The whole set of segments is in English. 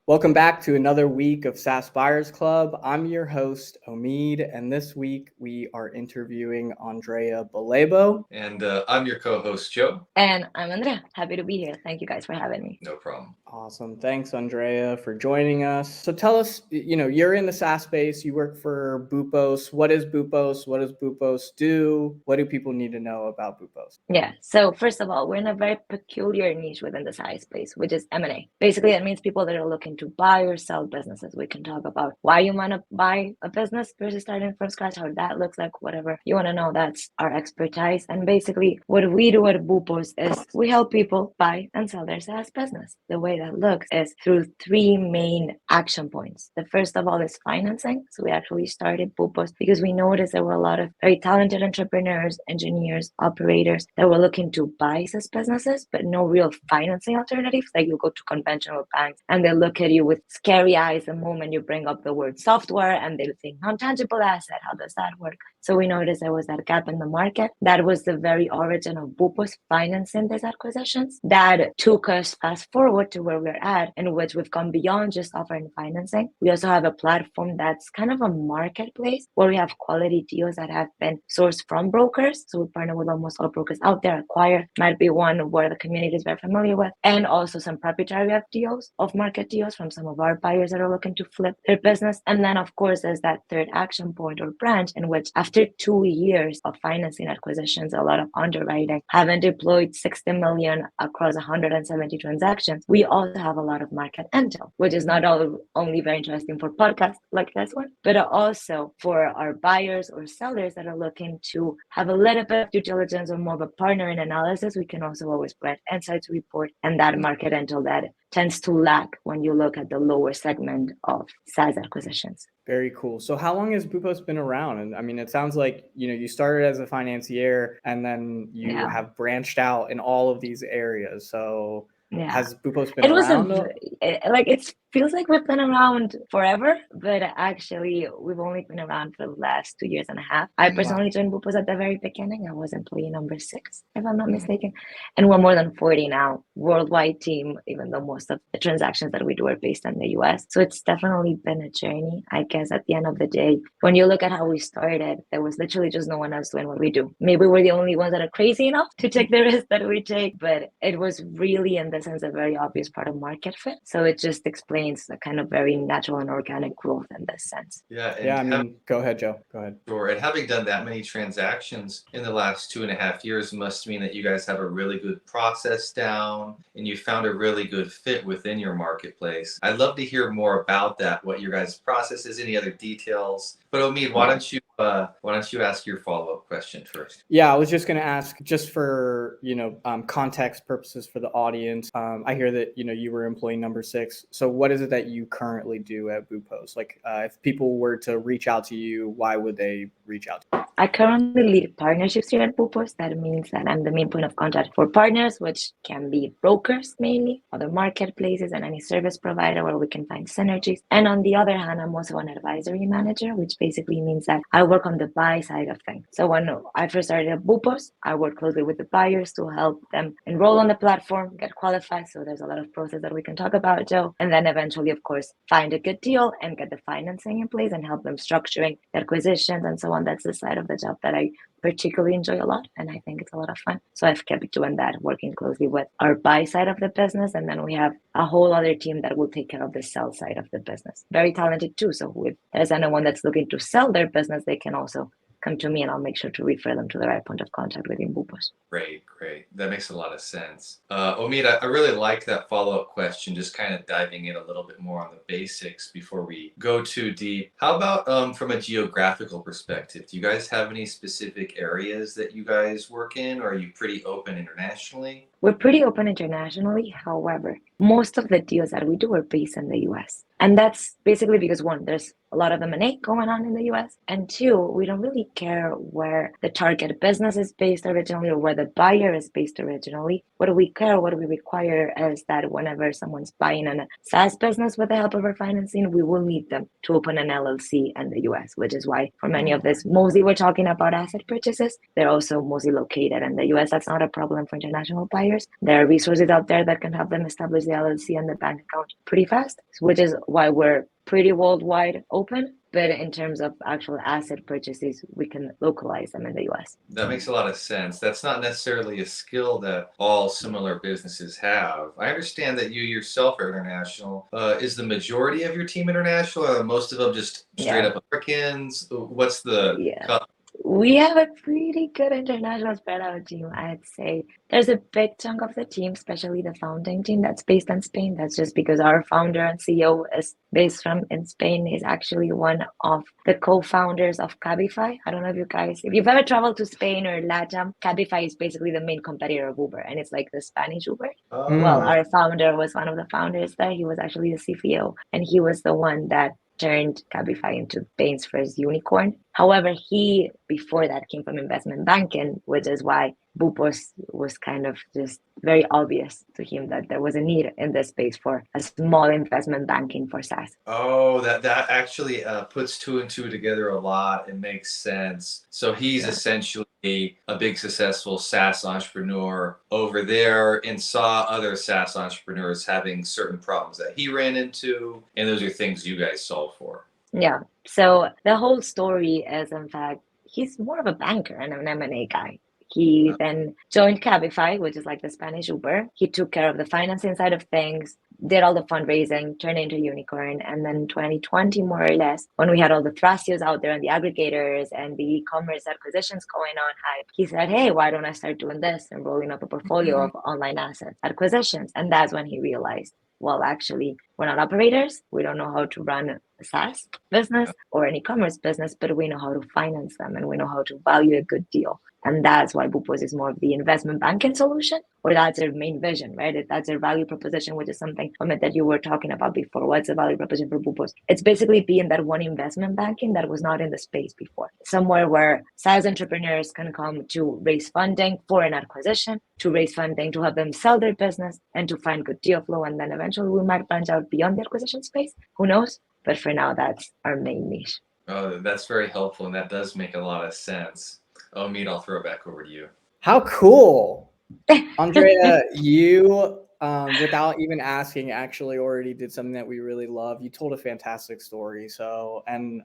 Welcome back to another week of SaaS Buyers Club. I'm your host, Omid, and this week we are interviewing Andrea Balletbó. And I'm your co-host, Joe. And I'm Andrea. Happy to be here. Thank you guys for having me. No problem. Awesome. Thanks, Andrea, for joining us. So tell us, you're in the SaaS space. You work for Boopos. What is Boopos? What does Boopos do? What do people need to know about Boopos? Yeah. So first of all, we're in a very peculiar niche within the SaaS space, which is M&A. Basically, that means people that are looking to buy or sell businesses. We can talk about why you want to buy a business versus starting from scratch, how that looks like, whatever you want to know. That's our expertise. And basically, what we do at Boopos is we help people buy and sell their SaaS business. The way that looks is through three main action points. The first of all is financing. So we actually started Boopos because we noticed there were a lot of very talented entrepreneurs, engineers, operators that were looking to buy SaaS businesses, but no real financing alternatives. Like you go to conventional banks and they look at you with scary eyes the moment you bring up the word software and they think non-tangible asset. How does that work? So we noticed there was that gap in the market. That was the very origin of Boopos financing these acquisitions. That took us fast forward to where we're at, in which we've gone beyond just offering financing. We also have a platform that's kind of a marketplace where we have quality deals that have been sourced from brokers. So we partner with almost all brokers out there. Acquire might be one where the community is very familiar with, and also some proprietary deals, off-market deals from some of our buyers that are looking to flip their business. And then, of course, there's that third action point or branch in which after 2 years of financing acquisitions, a lot of underwriting, having deployed 60 million across 170 transactions, we also have a lot of market intel, which is not only very interesting for podcasts like this one, but also for our buyers or sellers that are looking to have a little bit of due diligence or more of a partner in analysis. We can also always provide insights report and that market intel that tends to lack when you look at the lower segment of SaaS acquisitions. Very cool. So how long has Boopos been around? And I mean, it sounds like, you started as a financier and then you have branched out in all of these areas. So has Boopos been around? It feels like we've been around forever, but actually we've only been around for the last 2.5 years. I personally joined Boopos at the very beginning. I was employee number 6, if I'm not mistaken. And we're more than 40 now, worldwide team, even though most of the transactions that we do are based in the US. So it's definitely been a journey. I guess at the end of the day, when you look at how we started, there was literally just no one else doing what we do. Maybe we're the only ones that are crazy enough to take the risk that we take, but it was really, in the sense, a very obvious part of market fit. So it just explains the kind of very natural and organic growth in this sense. Go ahead, Joe. Go ahead. Sure. And having done that many transactions in the last 2.5 years must mean that you guys have a really good process down and you found a really good fit within your marketplace. I'd love to hear more about that, what your guys' process is, any other details. But Omid, why don't you ask your follow-up question first? Yeah, I was just going to ask, just for context purposes for the audience. I hear that you were employee number 6. So what is it that you currently do at Boopos? Like, if people were to reach out to you, why would they reach out to you? I currently lead partnerships here at Boopos. That means that I'm the main point of contact for partners, which can be brokers mainly, other marketplaces, and any service provider where we can find synergies. And on the other hand, I'm also an advisory manager, which basically means that I work on the buy side of things. So when I first started at Boopos, I worked closely with the buyers to help them enroll on the platform, get qualified. So there's a lot of process that we can talk about, Joe. And then eventually, of course, find a good deal and get the financing in place and help them structuring the acquisitions and so on. That's the side of the job that I particularly enjoy a lot, and I think it's a lot of fun. So I've kept doing that, working closely with our buy side of the business, and then we have a whole other team that will take care of the sell side of the business. Very talented too. So if there's anyone that's looking to sell their business, they can also come to me and I'll make sure to refer them to the right point of contact within Boopos. Great. That makes a lot of sense. Omid, I really like that follow-up question, just kind of diving in a little bit more on the basics before we go too deep. How about from a geographical perspective? Do you guys have any specific areas that you guys work in, or are you pretty open internationally? We're pretty open internationally. However, most of the deals that we do are based in the US. And that's basically because, one, there's a lot of M&A going on in the US. And two, we don't really care where the target business is based originally or where the buyer is based originally. What we care, what we require is that whenever someone's buying a SaaS business with the help of our financing, we will need them to open an LLC in the US, which is why for many of this, mostly we're talking about asset purchases. They're also mostly located in the US. That's not a problem for international buyers. There are resources out there that can help them establish the LLC and the bank account pretty fast, which is why we're pretty worldwide open. But in terms of actual asset purchases, we can localize them in the US. That makes a lot of sense. That's not necessarily a skill that all similar businesses have. I understand that you yourself are international. Is the majority of your team international, or are most of them just straight up Americans? What's the cut? We have a pretty good international spread out team, I'd say. There's a big chunk of the team, especially the founding team, that's based in Spain. That's just because our founder and CEO is based in Spain. He's actually one of the co-founders of Cabify. I don't know if you've ever traveled to Spain or LATAM, Cabify is basically the main competitor of Uber, and it's like the Spanish Uber. Well, our founder was one of the founders there. He was actually the CFO, and he was the one that turned Cabify into Spain's first unicorn. However, he, before that, came from investment banking, which is why Boopos was kind of just very obvious to him that there was a need in this space for a small investment banking for SaaS. Oh, that actually puts two and two together a lot. It makes sense. So he's essentially a big successful SaaS entrepreneur over there and saw other SaaS entrepreneurs having certain problems that he ran into, and those are things you guys solve for. Yeah. So the whole story is, in fact, he's more of a banker and an M&A guy. He then joined Cabify, which is like the Spanish Uber. He took care of the financing side of things, did all the fundraising, turned into a unicorn. And then 2020, more or less, when we had all the Thrasios out there and the aggregators and the e-commerce acquisitions going on hype, he said, hey, why don't I start doing this and rolling up a portfolio of online asset acquisitions? And that's when he realized, well, actually, we're not operators. We don't know how to run a SaaS business or an e-commerce business, but we know how to finance them and we know how to value a good deal. And that's why Boopos is more of the investment banking solution, or that's their main vision, right? That's their value proposition, which is something from it that you were talking about before. What's the value proposition for Boopos? It's basically being that one investment banking that was not in the space before. Somewhere where SaaS entrepreneurs can come to raise funding for an acquisition, to raise funding to help them sell their business and to find good deal flow. And then eventually we might branch out beyond the acquisition space. Who knows? But for now, that's our main niche. Oh, that's very helpful. And that does make a lot of sense. Oh, Meet, I'll throw it back over to you. How cool. Andrea, you, without even asking, actually already did something that we really love. You told a fantastic story. So, and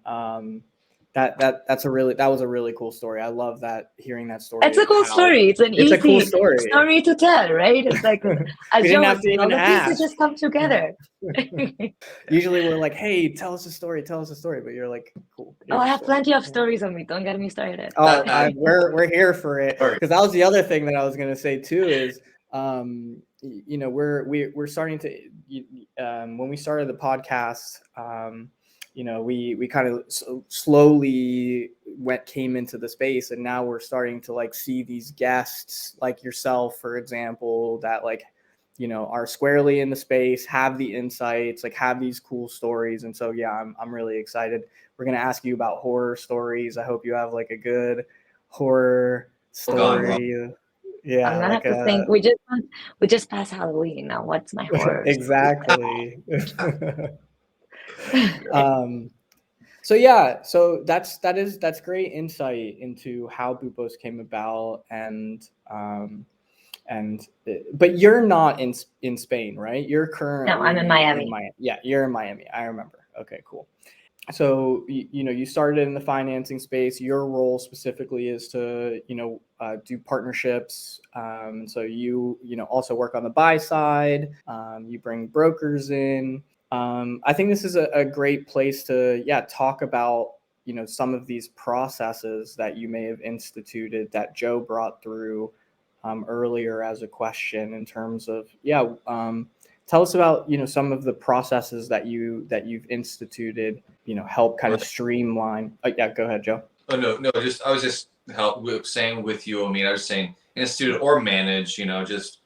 that was a really cool story. I love that, hearing that story. It's a cool story. It's a cool story to tell, right? It's like a didn't have to even ask. The pieces just come together. Usually we're like, hey, tell us a story, but you're like, cool. I have plenty of stories on me. Don't get me started. Oh, we're here for it. Because that was the other thing that I was going to say too is, we're starting to, when we started the podcast, we kind of slowly came into the space, and now we're starting to like see these guests like yourself, for example, that are squarely in the space, have the insights, like have these cool stories. And so, yeah, I'm really excited. We're going to ask you about horror stories. I hope you have like a good horror story. Yeah. I'm gonna have to think. We just passed Halloween now. What's my horror? Exactly. So that's great insight into how Boopos came about, but you're not in Spain, right? You're currently I'm in Miami. Yeah, you're in Miami. I remember. Okay, cool. So you started in the financing space. Your role specifically is to do partnerships. So you also work on the buy side. You bring brokers in. I think this is a great place to talk about some of these processes that you may have instituted that Joe brought through earlier as a question, in terms of tell us about some of the processes that you've instituted, help kind of streamline. Go ahead, Joe. Oh no, I was just saying with you, I mean, I was saying institute or manage, just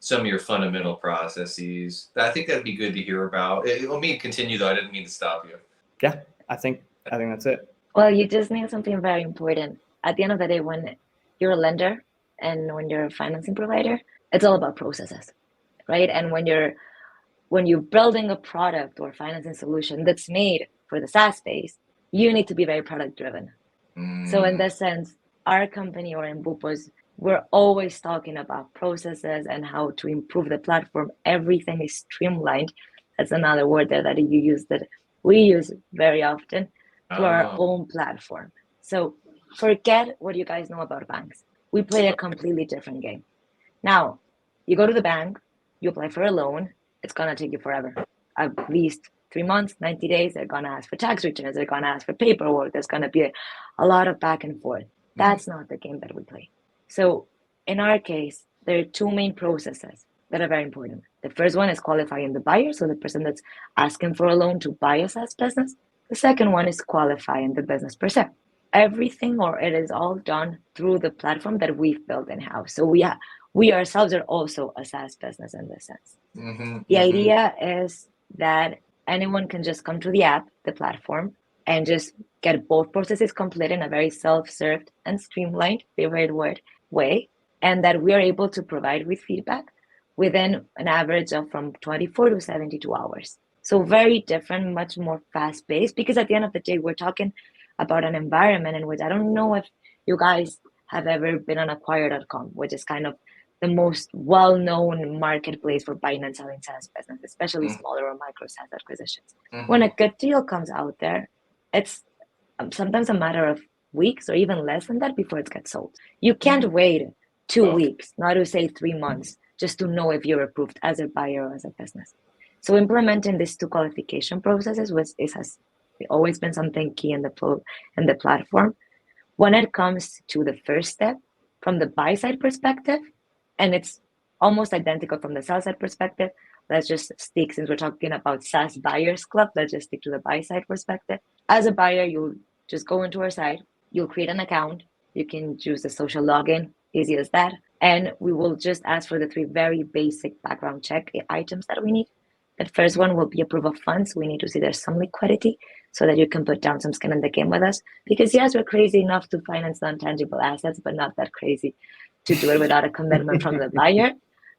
some of your fundamental processes. I think that'd be good to hear about. Let me continue though. I didn't mean to stop you. Yeah, I think that's it. Well, you just need something very important. At the end of the day, when you're a lender and when you're a financing provider, it's all about processes, right? And when you're building a product or financing solution that's made for the SaaS space, you need to be very product driven. So in this sense, our company, or in Boopos, we're always talking about processes and how to improve the platform. Everything is streamlined. That's another word there that you use that we use very often to our own platform. So forget what you guys know about banks. We play a completely different game. Now, you go to the bank, you apply for a loan, it's going to take you forever. At least 3 months, 90 days, they're going to ask for tax returns, they're going to ask for paperwork, there's going to be a lot of back and forth. That's not the game that we play. So in our case, there are two main processes that are very important. The first one is qualifying the buyer, so the person that's asking for a loan to buy a SaaS business. The second one is qualifying the business per se. Everything, or it is all done through the platform that we've built in-house. So we ourselves are also a SaaS business in this sense. The idea is that anyone can just come to the app, the platform, and just get both processes completed in a very self-served and streamlined, favorite word, way, and that we are able to provide with feedback within an average of from 24 to 72 hours. So very different, much more fast-paced, because at the end of the day, we're talking about an environment in which I don't know if you guys have ever been on acquire.com, which is kind of the most well-known marketplace for buying and selling SaaS business, especially smaller or micro SaaS acquisitions. When a good deal comes out there, it's sometimes a matter of weeks or even less than that before it gets sold. You can't wait 2 weeks, not to say 3 months, just to know if you're approved as a buyer or as a business. So implementing these two qualification processes has always been something key in the platform. When it comes to the first step, from the buy side perspective, and it's almost identical from the sell side perspective, let's just stick, since we're talking about SaaS Buyers Club, let's just stick to the buy side perspective. As a buyer, you'll just go into our site, you'll create an account, you can choose the social login, easy as that, and we will just ask for the 3 very basic background check items that we need. The first one will be a proof of funds. We need to see there's some liquidity so that you can put down some skin in the game with us. Because yes, we're crazy enough to finance non-tangible assets, but not that crazy to do it without a commitment from the buyer.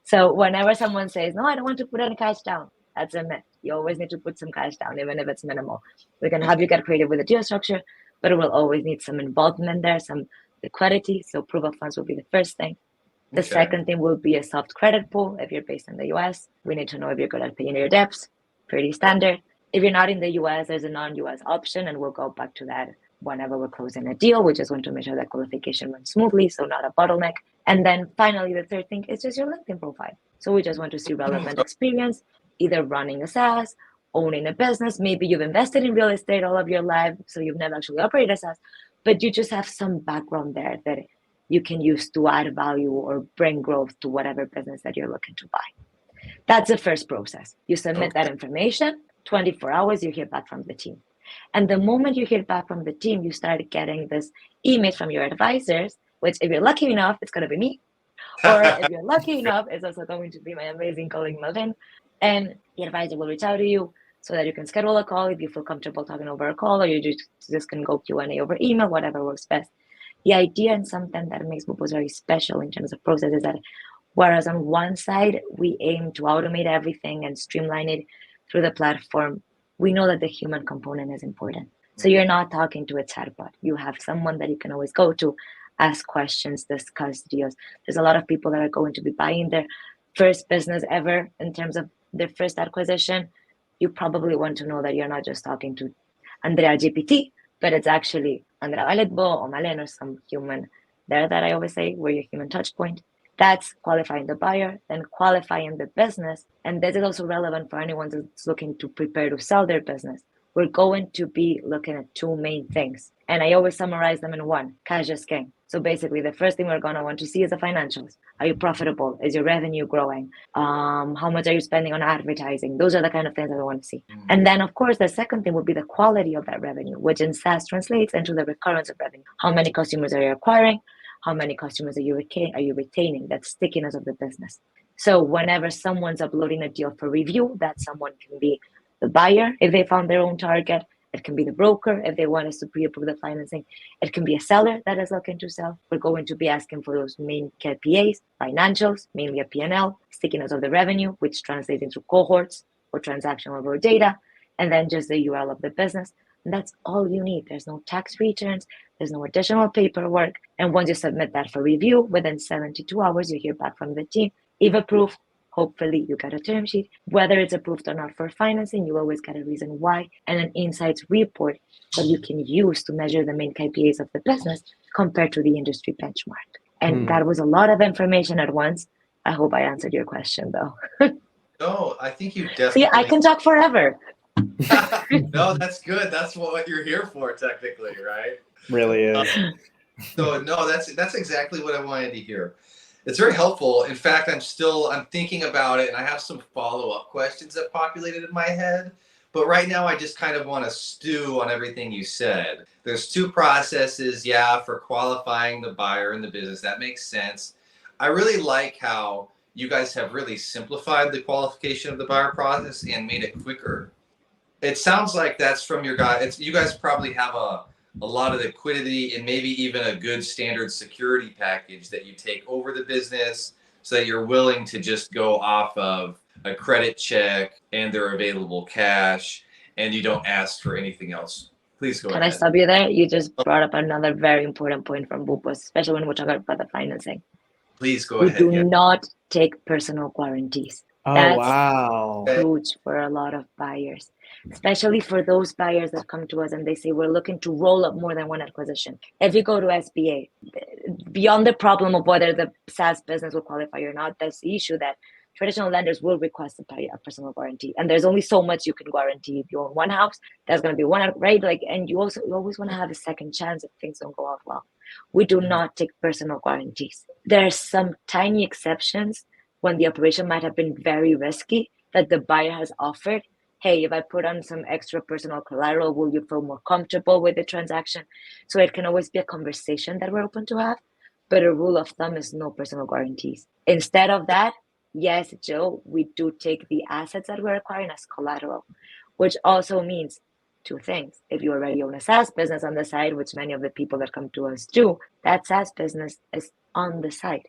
So whenever someone says, no, I don't want to put any cash down, that's a myth. You always need to put some cash down, even if it's minimal. We can have you get creative with the deal structure, but it will always need some involvement there, some liquidity. So proof of funds will be the first thing. The second thing will be a soft credit pool. If you're based in the US, we need to know if you're good at paying your debts. Pretty standard. If you're not in the US, there's a non-US option, and we'll go back to that whenever we're closing a deal. We just want to make sure that qualification runs smoothly, so not a bottleneck. And then finally, the third thing is just your LinkedIn profile. So we just want to see relevant experience, either running a SaaS, owning a business. Maybe you've invested in real estate all of your life, so you've never actually operated a SaaS, but you just have some background there that you can use to add value or bring growth to whatever business that you're looking to buy. That's the first process. You submit that information, 24 hours, you hear back from the team. And the moment you hear back from the team, you start getting this email from your advisors, which if you're lucky enough, it's going to be me. Or if you're lucky enough, it's also going to be my amazing colleague, Melvin. And the advisor will reach out to you so that you can schedule a call if you feel comfortable talking over a call, or you just can go Q&A over email, whatever works best. The idea and something that makes Boopos very special in terms of process is that whereas on one side, we aim to automate everything and streamline it through the platform, we know that the human component is important. So you're not talking to a chatbot. You have someone that you can always go to, ask questions, discuss deals. There's a lot of people that are going to be buying their first business ever in terms of their first acquisition. You probably want to know that you're not just talking to Andrea GPT, but it's actually Andrea Balletbó or Malen or some human there that I always say, we're your human touch point. That's qualifying the buyer, then qualifying the business. And this is also relevant for anyone that's looking to prepare to sell their business. We're going to be looking at 2 main things. And I always summarize them in 1, cash is king. So basically, the first thing we're going to want to see is the financials. Are you profitable? Is your revenue growing? How much are you spending on advertising? Those are the kind of things that we want to see. And then, of course, the second thing would be the quality of that revenue, which in SaaS translates into the recurrence of revenue. How many customers are you acquiring? How many customers are you retaining? That stickiness of the business. So whenever someone's uploading a deal for review, that someone can be the buyer if they found their own target. It can be the broker if they want us to pre-approve the financing. It can be a seller that is looking to sell. We're going to be asking for those main KPIs, financials, mainly a P&L, stickiness of the revenue, which translates into cohorts or transaction level data, and then just the URL of the business. And that's all you need. There's no tax returns, there's no additional paperwork. And once you submit that for review, within 72 hours, you hear back from the team. If approved, hopefully you get a term sheet. Whether it's approved or not for financing, you always get a reason why and an insights report that you can use to measure the main KPIs of the business compared to the industry benchmark. And that was a lot of information at once. I hope I answered your question, though. No, I think you So definitely. yeah, I can talk forever. No, that's good. That's what you're here for, technically, right? Really is. So no, that's exactly what I wanted to hear. It's very helpful. In fact, I'm thinking about it, and I have some follow-up questions that populated in my head. But right now, I just kind of want to stew on everything you said. There's two processes, for qualifying the buyer in the business. That makes sense. I really like how you guys have really simplified the qualification of the buyer process and made it quicker. It sounds like that's from your guys. You guys probably have a lot of liquidity and maybe even a good standard security package that you take over the business so that you're willing to just go off of a credit check and their available cash, and you don't ask for anything else. Please go ahead. Can I stop you there? You just brought up another very important point from Boopos, especially when we're talking about the financing. Please go We ahead. do not take personal guarantees. Oh, That's wow. huge for a lot of buyers, especially for those buyers that come to us and they say, we're looking to roll up more than one acquisition. If you go to SBA, beyond the problem of whether the SaaS business will qualify or not, that's the issue that traditional lenders will request a personal guarantee. And there's only so much you can guarantee. If you own one house, that's going to be one, right? And you always want to have a second chance if things don't go out well. We do not take personal guarantees. There are some tiny exceptions when the operation might have been very risky that the buyer has offered. Hey, if I put on some extra personal collateral, will you feel more comfortable with the transaction? So it can always be a conversation that we're open to have. But a rule of thumb is no personal guarantees. Instead of that, yes, Joe, we do take the assets that we're acquiring as collateral, which also means two things. If you already own a SaaS business on the side, which many of the people that come to us do, that SaaS business is on the side.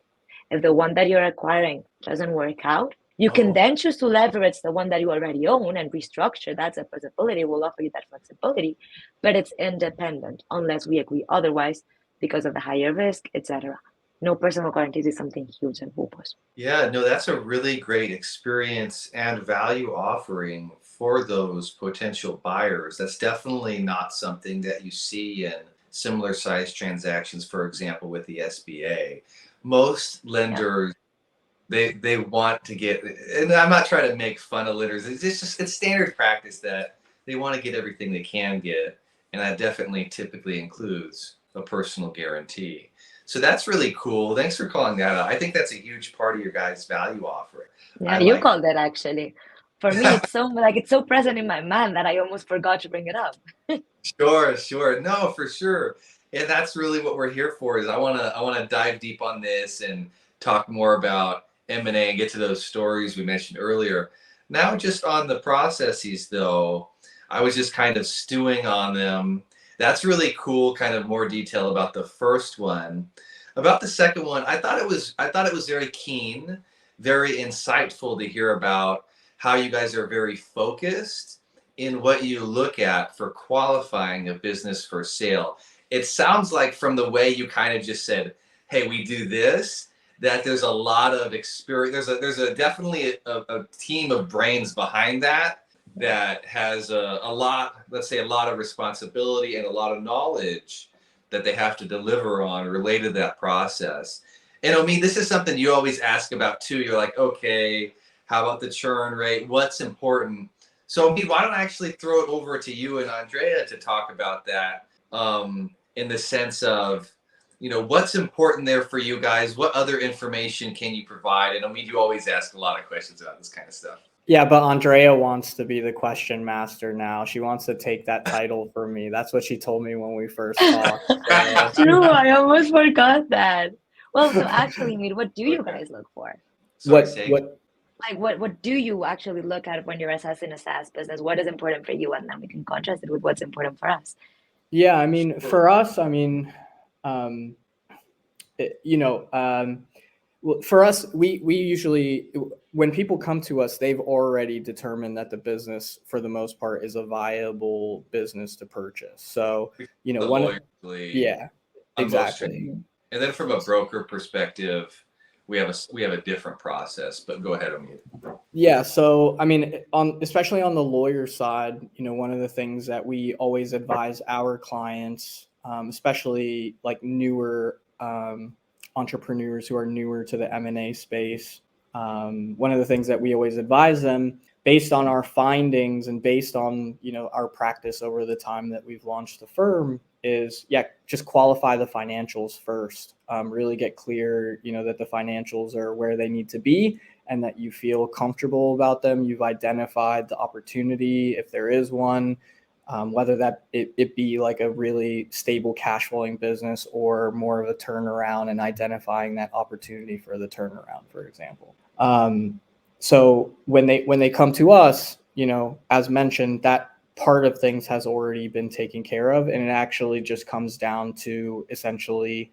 If the one that you're acquiring doesn't work out, you can then choose to leverage the one that you already own and restructure. That's a possibility. We'll offer you that flexibility, but it's independent unless we agree otherwise because of the higher risk, etc. No personal guarantees is something huge in Boopos. Yeah, no, that's a really great experience and value offering for those potential buyers. That's definitely not something that you see in similar size transactions, for example, with the SBA. Most lenders, they want to get, and I'm not trying to make fun of lenders. It's standard practice that they want to get everything they can get, and that definitely typically includes a personal guarantee. So that's really cool. Thanks for calling that out. I think that's a huge part of your guys' value offering. Yeah, you called it actually. For me, it's so present in my mind that I almost forgot to bring it up. Sure. No, for sure. And that's really what we're here for. Is I wanna dive deep on this and talk more about M&A and get to those stories we mentioned earlier. Now, just on the processes though, I was just kind of stewing on them. That's really cool. Kind of more detail about the first one. About the second one, I thought it was very keen, very insightful to hear about how you guys are very focused in what you look at for qualifying a business for sale. It sounds like from the way you kind of just said, hey, we do this, that there's a lot of experience. There's definitely a team of brains behind that has a lot of responsibility and a lot of knowledge that they have to deliver on related to that process. And Omid, this is something you always ask about too. You're like, okay, how about the churn rate? What's important? So Omid, why don't I actually throw it over to you and Andrea to talk about that in the sense of, what's important there for you guys? What other information can you provide? And Omid, you always ask a lot of questions about this kind of stuff. Yeah, but Andrea wants to be the question master now. She wants to take that title from me. That's what she told me when we first talked. So. True, I almost forgot that. Well, so actually, Mead, what do you guys look for? What do you actually look at when you're assessing a SaaS business? What is important for you? And then we can contrast it with what's important for us. Yeah, I mean, for us, Well, for us, we usually, when people come to us, they've already determined that the business, for the most part, is a viable business to purchase. So, you know, The one, loyalty yeah, on most exactly. and then from a broker perspective, we have a different process. But go ahead, Amit. Yeah, so I mean, especially on the lawyer side, you know, one of the things that we always advise our clients, especially like newer entrepreneurs who are newer to the M&A space, one of the things that we always advise them, based on our findings and based on, you know, our practice over the time that we've launched the firm, is, yeah, just qualify the financials first. Really get clear, you know, that the financials are where they need to be, and that you feel comfortable about them. You've identified the opportunity, if there is one, whether that it be like a really stable cash flowing business or more of a turnaround, and identifying that opportunity for the turnaround, for example. So when they come to us, you know, as mentioned, that part of things has already been taken care of, and it actually just comes down to essentially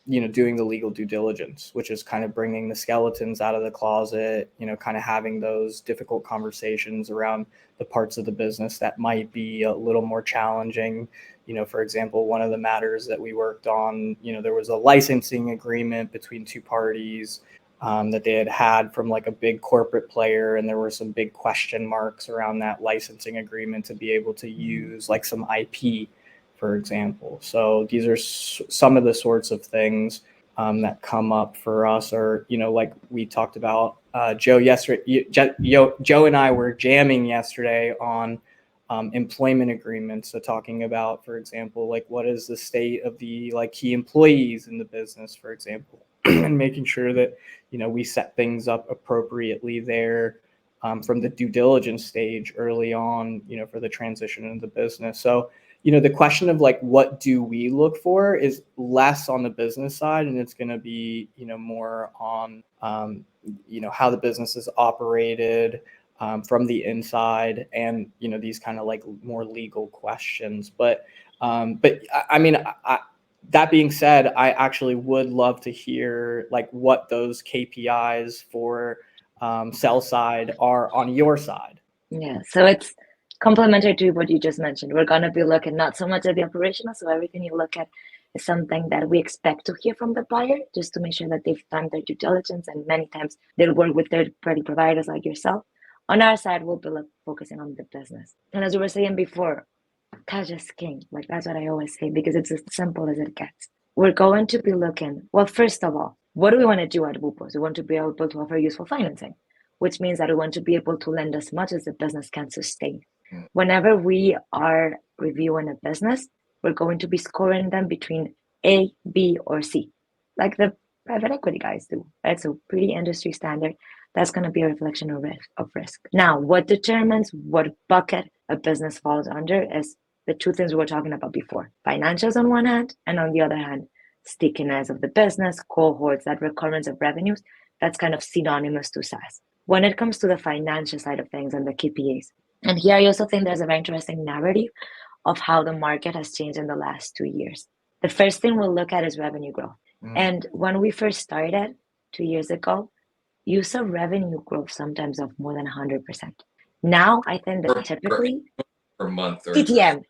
you know, doing the legal due diligence, which is kind of bringing the skeletons out of the closet, you know, kind of having those difficult conversations around the parts of the business that might be a little more challenging. You know, for example, one of the matters that we worked on, you know, there was a licensing agreement between two parties that they had from like a big corporate player, and there were some big question marks around that licensing agreement to be able to use like some IP, for example. So these are some of the sorts of things that come up for us, or, you know, like we talked about, Joe yesterday. Joe and I were jamming yesterday on employment agreements. So talking about, for example, like what is the state of the like key employees in the business, for example, and making sure that, you know, we set things up appropriately there from the due diligence stage early on, you know, for the transition into the business. So, you know, the question of like, what do we look for is less on the business side, and it's going to be, you know, more on, you know, how the business is operated from the inside, and, you know, these kind of like more legal questions. But I mean, that being said, I actually would love to hear like what those KPIs for sell side are on your side. Yeah, so it's complementary to what you just mentioned. We're going to be looking not so much at the operational, so everything you look at is something that we expect to hear from the buyer, just to make sure that they've done their due diligence, and many times they'll work with third-party providers like yourself. On our side, we'll be focusing on the business. And as we were saying before, touch is king. Like, that's what I always say, because it's as simple as it gets. We're going to be looking, well, first of all, what do we want to do at Boopos? We want to be able to offer useful financing, which means that we want to be able to lend as much as the business can sustain. Whenever we are reviewing a business, we're going to be scoring them between A, B, or C, like the private equity guys do. Right? So pretty industry standard. That's going to be a reflection of risk. Now, what determines what bucket a business falls under is the two things we were talking about before: financials on one hand, and on the other hand, stickiness of the business, cohorts, that recurrence of revenues. That's kind of synonymous to SaaS. When it comes to the financial side of things and the KPIs, and here I also think there's a very interesting narrative of how the market has changed in the last 2 years. The first thing we'll look at is revenue growth. And when we first started 2 years ago, you saw revenue growth sometimes of more than 100%. Now, I think that typically per month or TTM,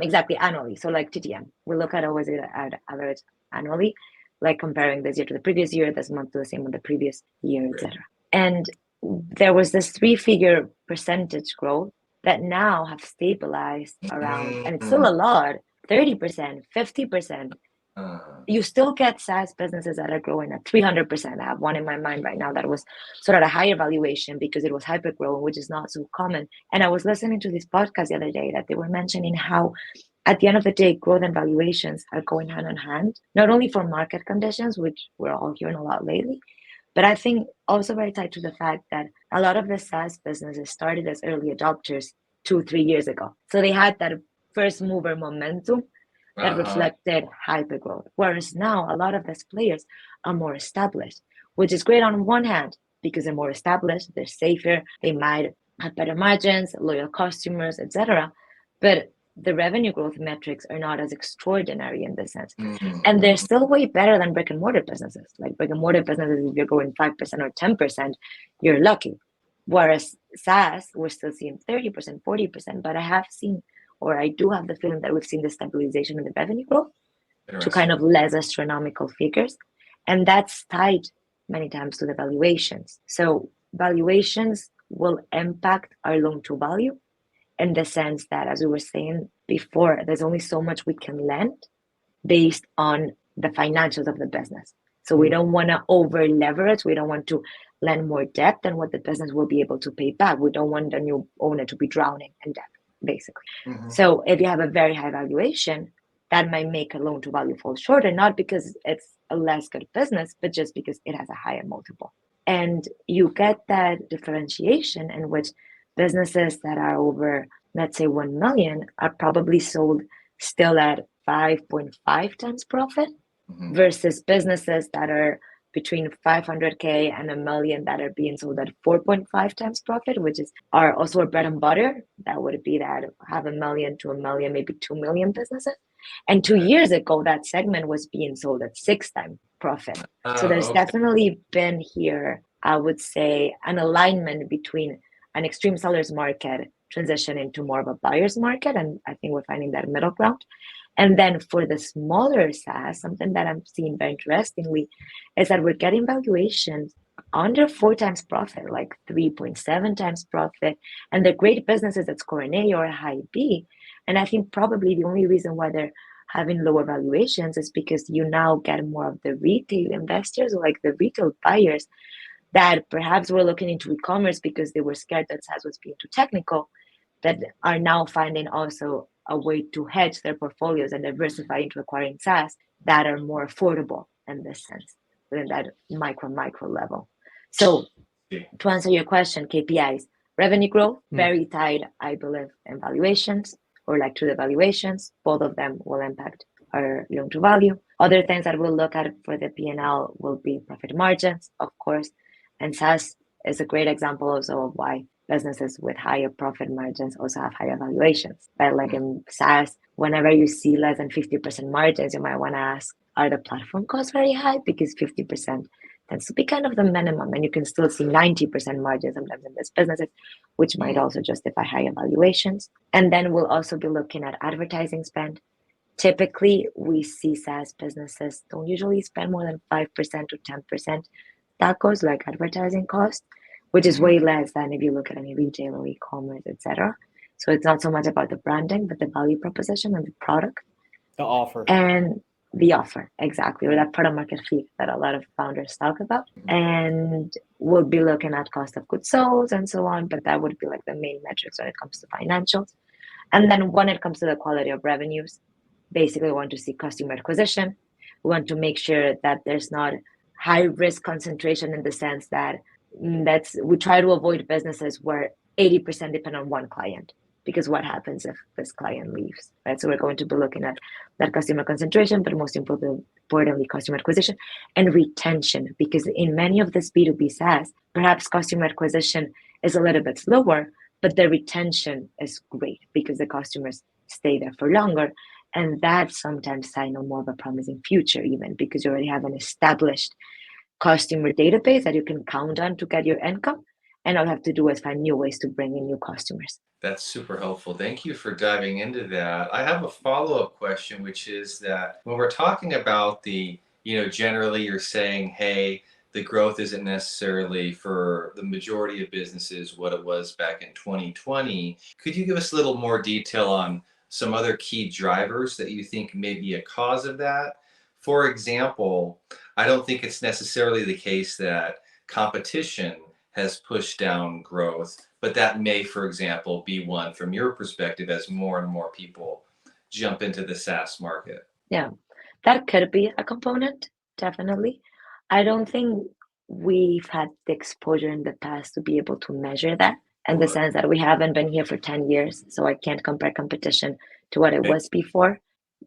exactly, annually. So like TTM, we look at always at average annually, like comparing this year to the previous year, this month to the same with the previous year, etc. And there was this 3-figure percentage growth that now have stabilized around, and it's still a lot, 30%, 50%. You still get SaaS businesses that are growing at 300%. I have one in my mind right now that was sort of a higher valuation because it was hyper growing, which is not so common. And I was listening to this podcast the other day that they were mentioning how at the end of the day, growth and valuations are going hand in hand, not only for market conditions, which we're all hearing a lot lately, but I think also very tied to the fact that a lot of the SaaS businesses started as early adopters 2-3 years ago. So they had that first mover momentum that reflected hyper growth. Whereas now a lot of these players are more established, which is great on one hand because they're more established, they're safer, they might have better margins, loyal customers, etc. But the revenue growth metrics are not as extraordinary in this sense. Mm-hmm. And they're still way better than brick and mortar businesses. Like brick and mortar businesses, if you're growing 5% or 10%, you're lucky. Whereas SaaS, we're still seeing 30%, 40%. But I do have the feeling that we've seen the stabilization in the revenue growth to kind of less astronomical figures. And that's tied many times to the valuations. So valuations will impact our loan to value in the sense that, as we were saying before, there's only so much we can lend based on the financials of the business. So we don't want to over leverage. We don't want to lend more debt than what the business will be able to pay back. We don't want the new owner to be drowning in debt, basically. So if you have a very high valuation, that might make a loan to value fall short, and not because it's a less good business, but just because it has a higher multiple. And you get that differentiation in which businesses that are over, let's say, 1 million are probably sold still at 5.5 times profit versus businesses that are between 500K and 1 million that are being sold at 4.5 times profit, which are also a bread and butter. That would be that have 1 million to 1 million, maybe 2 million businesses. And 2 years ago, that segment was being sold at 6 times profit. So there's definitely been here, I would say, an alignment between an extreme seller's market transitioning to more of a buyer's market. And I think we're finding that middle ground. And then for the smaller SaaS, something that I'm seeing very interestingly is that we're getting valuations under 4 times profit, like 3.7 times profit. And they're great businesses that score an A or a high B. And I think probably the only reason why they're having lower valuations is because you now get more of the retail investors, or like the retail buyers that perhaps were looking into e-commerce because they were scared that SaaS was being too technical, that are now finding also a way to hedge their portfolios and diversify into acquiring SaaS that are more affordable in this sense, within that micro level. So to answer your question, KPIs, revenue growth, very tied, I believe, in valuations, or like to the valuations. Both of them will impact our loan to value. Other things that we'll look at for the P&L will be profit margins, of course. And SaaS is a great example also of why businesses with higher profit margins also have higher valuations. But like in SaaS, whenever you see less than 50% margins, you might want to ask, are the platform costs very high? Because 50% tends to be kind of the minimum, and you can still see 90% margins sometimes in these businesses, which might also justify higher valuations. And then we'll also be looking at advertising spend. Typically, we see SaaS businesses don't usually spend more than 5% to 10%. That goes like advertising cost, which is way less than if you look at any retail or e-commerce, etc. So it's not so much about the branding, but the value proposition and the product. The offer. And the offer, exactly, or that product market fit that a lot of founders talk about. And we'll be looking at cost of goods sold and so on, but that would be like the main metrics when it comes to financials. And then when it comes to the quality of revenues, basically we want to see customer acquisition. We want to make sure that there's not high risk concentration in the sense that we try to avoid businesses where 80% depend on one client, because what happens if this client leaves, right? So we're going to be looking at that customer concentration, but most importantly, customer acquisition and retention, because in many of this B2B SaaS, perhaps customer acquisition is a little bit slower, but the retention is great because the customers stay there for longer. And that sometimes signals more of a promising future, even because you already have an established customer database that you can count on to get your income, and all you have to do is find new ways to bring in new customers. That's super helpful. Thank you for diving into that. I have a follow-up question, which is that when we're talking about generally you're saying, hey, the growth isn't necessarily for the majority of businesses what it was back in 2020. Could you give us a little more detail on some other key drivers that you think may be a cause of that? For example, I don't think it's necessarily the case that competition has pushed down growth, but that may, for example, be one from your perspective as more and more people jump into the SaaS market. Yeah, that could be a component, definitely. I don't think we've had the exposure in the past to be able to measure that, in the sense that we haven't been here for 10 years, so I can't compare competition to what it was before.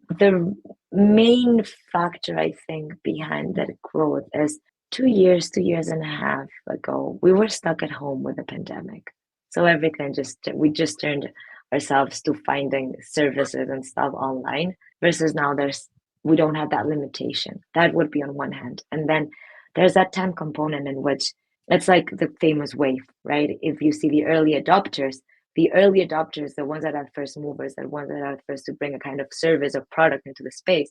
The main factor, I think, behind that growth is 2 years and a half ago, we were stuck at home with the pandemic. So everything we just turned ourselves to finding services and stuff online versus now we don't have that limitation. That would be on one hand. And then there's that time component in which it's like the famous wave, right? If you see the early adopters, the ones that are first movers, the ones that are first to bring a kind of service or product into the space,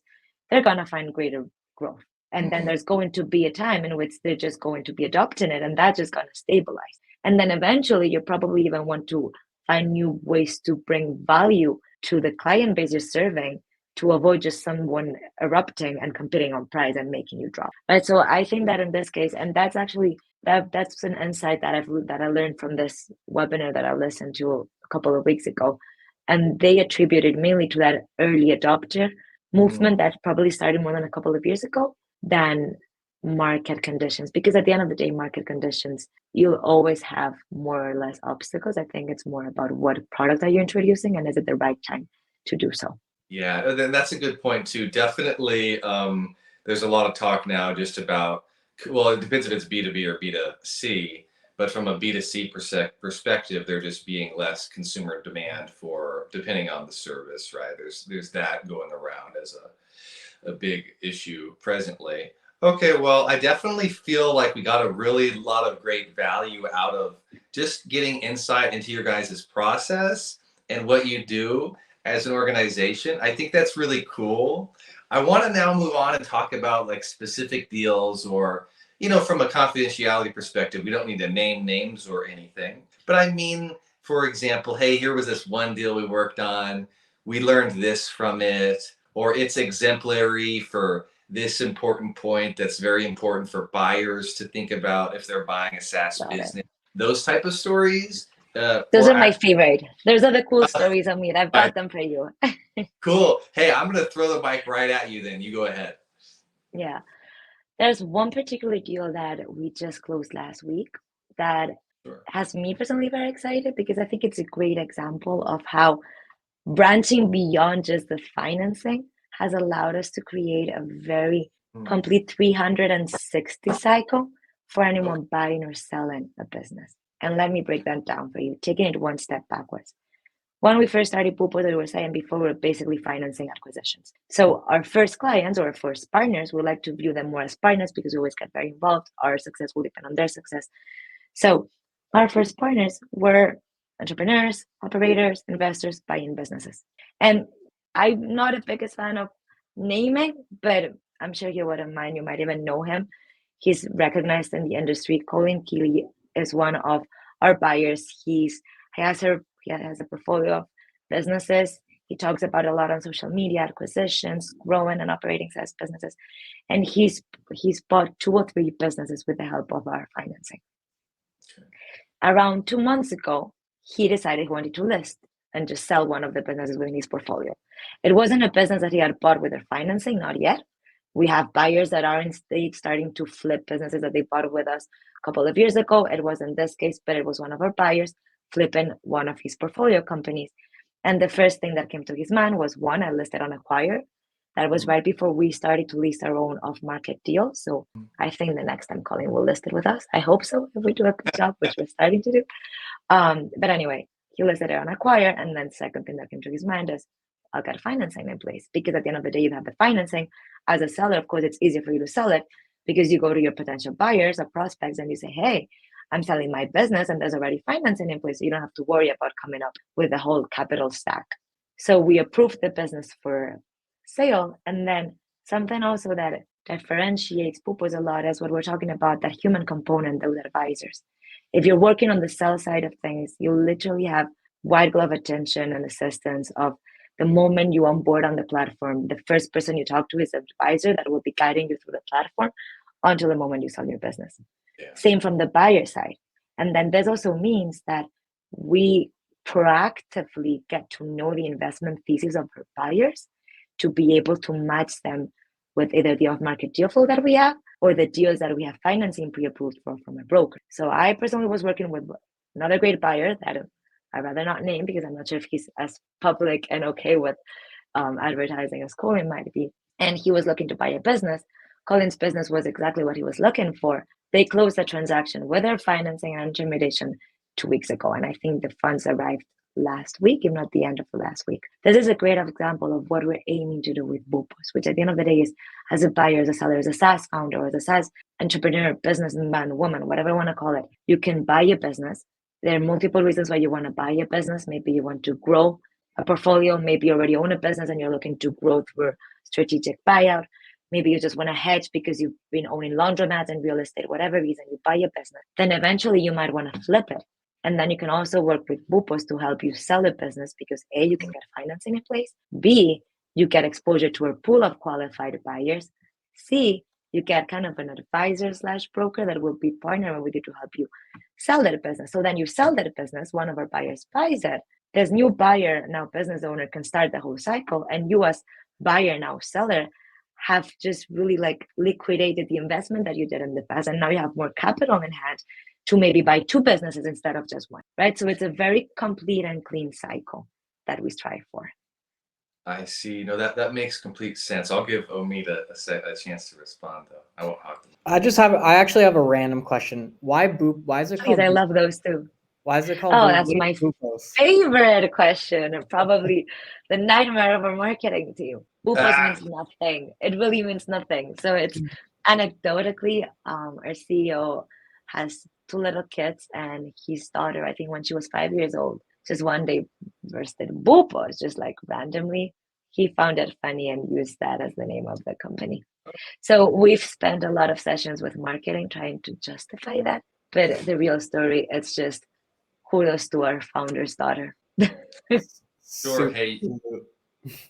they're going to find greater growth. And then there's going to be a time in which they're just going to be adopting it, and that's just going to stabilize. And then eventually you probably even want to find new ways to bring value to the client base you're serving to avoid just someone erupting and competing on price and making you drop. Right. So I think that in this case, and that's actually that's an insight that I learned from this webinar that I listened to a couple of weeks ago. And they attributed mainly to that early adopter movement that probably started more than a couple of years ago than market conditions. Because at the end of the day, market conditions, you'll always have more or less obstacles. I think it's more about what product are you introducing and is it the right time to do so. Yeah, then that's a good point too. Definitely, there's a lot of talk now just about, well, it depends if it's B2B or B2C, but from a B2C perspective, there just being less consumer demand for, depending on the service, right? There's that going around as a big issue presently. Okay, well, I definitely feel like we got a really lot of great value out of just getting insight into your guys' process and what you do as an organization. I think that's really cool. I want to now move on and talk about like specific deals or, from a confidentiality perspective, we don't need to name names or anything. But I mean, for example, hey, here was this one deal we worked on. We learned this from it, or it's exemplary for this important point that's very important for buyers to think about if they're buying a SaaS business. Those type of stories. Those are my favorite. Those are the cool stories, Amit. I've got them for you. Cool. Hey, I'm going to throw the mic right at you then. You go ahead. Yeah. There's one particular deal that we just closed last week that has me personally very excited because I think it's a great example of how branching beyond just the financing has allowed us to create a very complete 360 cycle for anyone buying or selling a business. And let me break that down for you, taking it one step backwards. When we first started Boopos, as we were saying before, we were basically financing acquisitions. So our first clients or our first partners, we like to view them more as partners because we always get very involved. Our success will depend on their success. So our first partners were entrepreneurs, operators, investors, buying businesses. And I'm not the biggest fan of naming, but I'm sure you wouldn't mind. You might even know him. He's recognized in the industry. Colin Keeley is one of our buyers. He has a portfolio of businesses. He talks about a lot on social media, acquisitions, growing and operating SaaS businesses. And he's bought 2 or 3 businesses with the help of our financing. Okay. Around 2 months ago, he decided he wanted to list and just sell one of the businesses within his portfolio. It wasn't a business that he had bought with their financing, not yet. We have buyers that are in stage starting to flip businesses that they bought with us a couple of years ago. It wasn't this case, but it was one of our buyers flipping one of his portfolio companies. And the first thing that came to his mind was, one, I listed on Acquire. That was right before we started to list our own off-market deal. So I think the next time Colin will list it with us. I hope so, if we do a good job, which we're starting to do. But anyway, he listed it on Acquire. And then second thing that came to his mind is, I'll get financing in place. Because at the end of the day, you have the financing. As a seller, of course, it's easier for you to sell it because you go to your potential buyers or prospects and you say, hey, I'm selling my business and there's already financing in place. So you don't have to worry about coming up with the whole capital stack. So we approved the business for sale. And then something also that differentiates Boopos a lot is what we're talking about, that human component, those advisors. If you're working on the sell side of things, you literally have white glove attention and assistance of the moment you onboard on the platform. The first person you talk to is an advisor that will be guiding you through the platform until the moment you sell your business. Yeah. Same from the buyer side. And then this also means that we proactively get to know the investment thesis of our buyers to be able to match them with either the off-market deal flow that we have or the deals that we have financing pre-approved from a broker. So I personally was working with another great buyer that I'd rather not name because I'm not sure if he's as public and okay with advertising as Colin might be. And he was looking to buy a business. Colin's business was exactly what he was looking for. They closed the transaction with their financing and intermediation 2 weeks ago. And I think the funds arrived last week, if not the end of the last week. This is a great example of what we're aiming to do with Boopos, which at the end of the day is, as a buyer, as a seller, as a SaaS founder, or as a SaaS entrepreneur, businessman, woman, whatever you want to call it, you can buy a business. There are multiple reasons why you want to buy a business. Maybe you want to grow a portfolio. Maybe you already own a business and you're looking to grow through a strategic buyout. Maybe you just want to hedge because you've been owning laundromats and real estate, whatever reason, you buy a business. Then eventually you might want to flip it. And then you can also work with Boopos to help you sell a business because A, you can get financing in place. B, you get exposure to a pool of qualified buyers. C, you get kind of an advisor / broker that will be partnering with you to help you sell that business. So then you sell that business, one of our buyers buys it. This new buyer, now business owner, can start the whole cycle. And you as buyer, now seller, have just really like liquidated the investment that you did in the past. And now you have more capital in hand to maybe buy two businesses instead of just one, right? So it's a very complete and clean cycle that we strive for. I see. No, that makes complete sense. I'll give Omid a chance to respond, though. I won't have to. I actually have a random question. Why is it called? I love those too. Why is it called? Oh, that's my favorite question, and probably the nightmare of a marketing team. Boopos means nothing. It really means nothing. So it's anecdotally, our CEO has 2 little kids, and his daughter, I think when she was 5 years old, just one day bursted Boopos, just like randomly. He found it funny and used that as the name of the company. So we've spent a lot of sessions with marketing trying to justify that. But the real story, it's just kudos to our founder's daughter. Sure. Hey,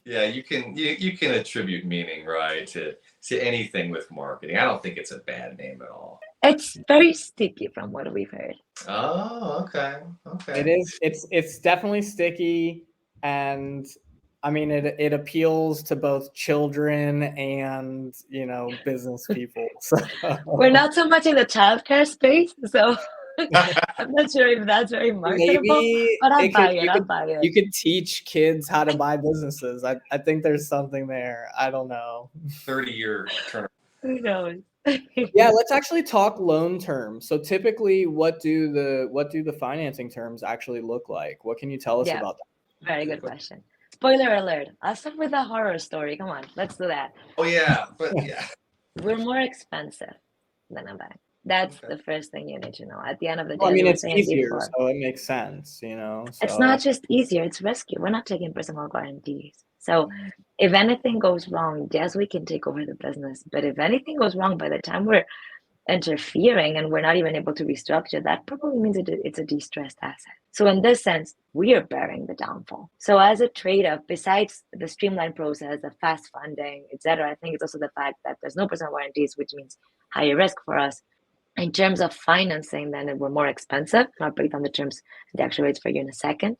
yeah, you can attribute meaning, right, to anything with marketing. I don't think it's a bad name at all. It's very sticky from what we've heard. Oh, okay. It is. It's definitely sticky, and I mean it appeals to both children and business people. So we're not so much in the childcare space, so I'm not sure if that's very marketable. Maybe but I'll buy it. You could teach kids how to buy businesses. I think there's something there. I don't know. 30-year term. Who knows? Yeah, let's actually talk loan terms. So typically, what do the financing terms actually look like? What can you tell us about that? Very good question. Spoiler alert. I'll start with a horror story. Come on, let's do that. Oh yeah, but yeah. We're more expensive than a bank. That's the first thing you need to know. At the end of the day, I mean, it's easier, so it makes sense, So. It's not just easier, it's risky. We're not taking personal guarantees. So if anything goes wrong, yes, we can take over the business. But if anything goes wrong by the time we're interfering and we're not even able to restructure, that probably means it's a distressed asset. So in this sense, we are bearing the downfall. So as a trade-off, besides the streamlined process, the fast funding, etc., I think it's also the fact that there's no personal guarantees, which means higher risk for us. In terms of financing, then we're more expensive. I'll break down the terms, the actual rates for you in a second.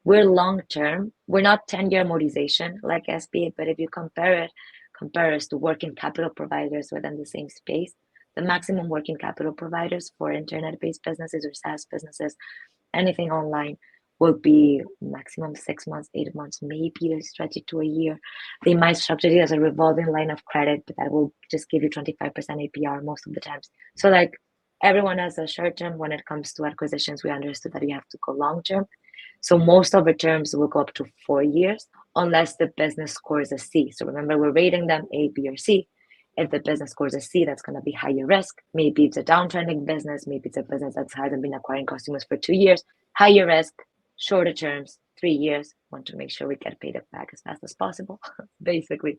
We're long-term. We're not 10-year amortization like SBA, but if you compare us to working capital providers within the same space, the maximum working capital providers for internet-based businesses or SaaS businesses, anything online, will be maximum 6 months, 8 months, maybe they stretch it to a year. They might structure it as a revolving line of credit, but that will just give you 25% APR most of the times. So like everyone has a short term. When it comes to acquisitions, we understood that you have to go long term. So most of the terms will go up to 4 years unless the business scores a C. So remember, we're rating them A, B, or C. If the business scores a C, that's going to be higher risk. Maybe it's a downtrending business. Maybe it's a business that hasn't been acquiring customers for 2 years. Higher risk, shorter terms, 3 years. Want to make sure we get paid back as fast as possible, basically.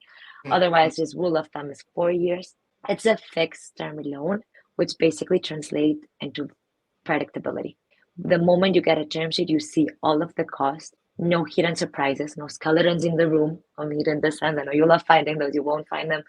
Otherwise, just rule of thumb is 4 years. It's a fixed term loan, which basically translates into predictability. The moment you get a term sheet, you see all of the costs, no hidden surprises, no skeletons in the room. I mean, in this sense, I know you love finding those, you won't find them.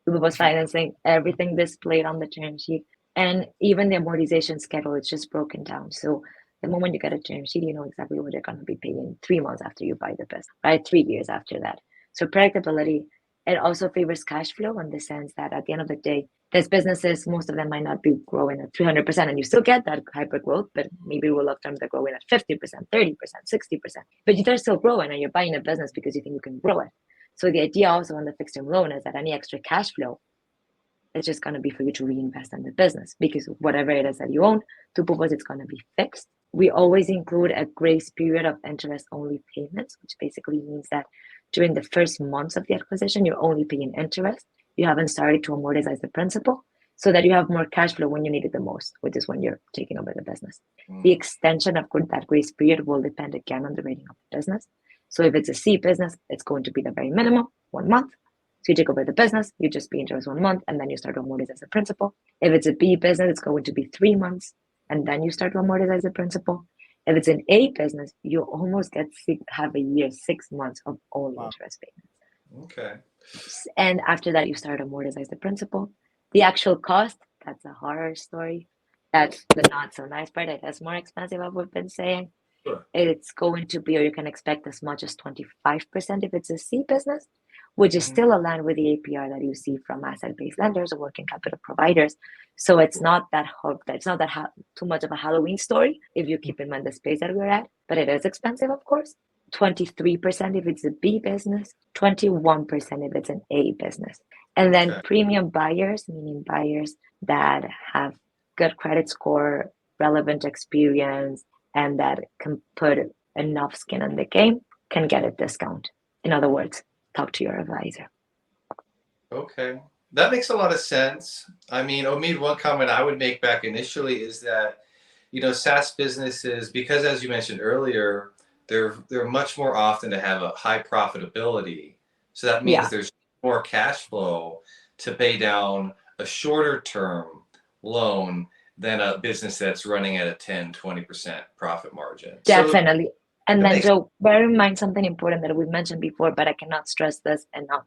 Boopos financing, everything displayed on the term sheet. And even the amortization schedule, it's just broken down. So the moment you get a term sheet, you know exactly what you're going to be paying 3 months after you buy the business, right? 3 years after that. So predictability, it also favors cash flow in the sense that at the end of the day, there's businesses, most of them might not be growing at 300%, and you still get that hyper growth, but maybe rule of thumb, they're growing at 50%, 30%, 60%. But they're still growing, and you're buying a business because you think you can grow it. So the idea also on the fixed term loan is that any extra cash flow is just going to be for you to reinvest in the business, because whatever it is that you own, to Boopos, it's going to be fixed. We always include a grace period of interest-only payments, which basically means that during the first months of the acquisition, you're only paying interest. You haven't started to amortize the principal, so that you have more cash flow when you need it the most, which is when you're taking over the business. The extension of that grace period will depend again on the rating of the business. So if it's a C business, it's going to be the very minimum, 1 month. So you take over the business, you just pay interest 1 month, and then you start to amortize the principal. If it's a B business, it's going to be 3 months, and then you start to amortize the principal. If it's an A business, you almost have a year, 6 months of only interest payments. Okay. And after that, you start to amortize the principal. The actual cost, that's a horror story. That's the not so nice part. It is more expensive, as we've been saying. Sure. It's going to be, or you can expect as much as 25% if it's a C business, which is still aligned with the APR that you see from asset-based lenders or working capital providers. So it's not that too much of a Halloween story if you keep in mind the space that we're at, but it is expensive, of course. 23% if it's a B business, 21% if it's an A business. And then premium buyers, meaning buyers that have good credit score, relevant experience, and that can put enough skin in the game, can get a discount. In other words, talk to your advisor. Okay. That makes a lot of sense. I mean, Omid, one comment I would make back initially is that, SaaS businesses, because as you mentioned earlier, they're much more often to have a high profitability. So that means there's more cash flow to pay down a shorter term loan than a business that's running at a 10-20% profit margin. Definitely. So and then, Joe, bear in mind something important that we mentioned before, but I cannot stress this enough.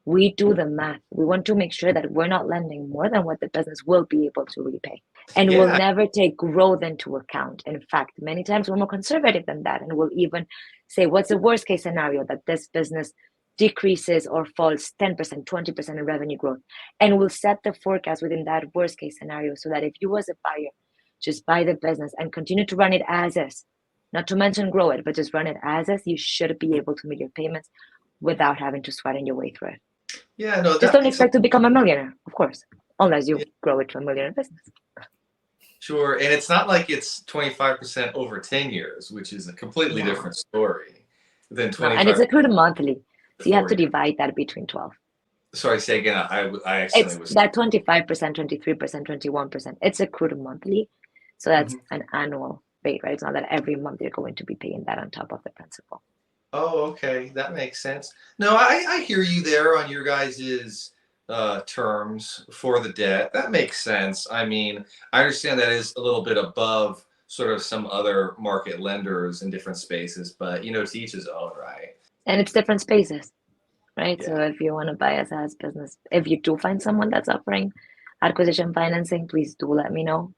We do the math. We want to make sure that we're not lending more than what the business will be able to repay. And we'll never take growth into account. In fact, many times we're more conservative than that. And we'll even say, what's the worst case scenario that this business decreases or falls 10%, 20% in revenue growth? And we'll set the forecast within that worst case scenario so that if you as a buyer just buy the business and continue to run it as is, not to mention grow it, but just run it as is, you should be able to meet your payments without having to sweat your way through it. Yeah, no. Just don't expect to become a millionaire, of course, unless you grow it to a millionaire business. Sure, and it's not like it's 25% over 10 years, which is a completely different story than 25%. And it's accrued monthly, so you have to divide that between 12. Sorry, say again. I accidentally was. That 25%, 23%, 21%. It's accrued monthly, so that's an annual rate, right? It's not that every month you're going to be paying that on top of the principal. Oh, okay. That makes sense. No, I hear you there on your guys's terms for the debt. That makes sense. I mean, I understand that is a little bit above sort of some other market lenders in different spaces, but to each his own, right? And it's different spaces, right? Yeah. So if you want to buy a SaaS business, if you do find someone that's offering acquisition financing, please do let me know.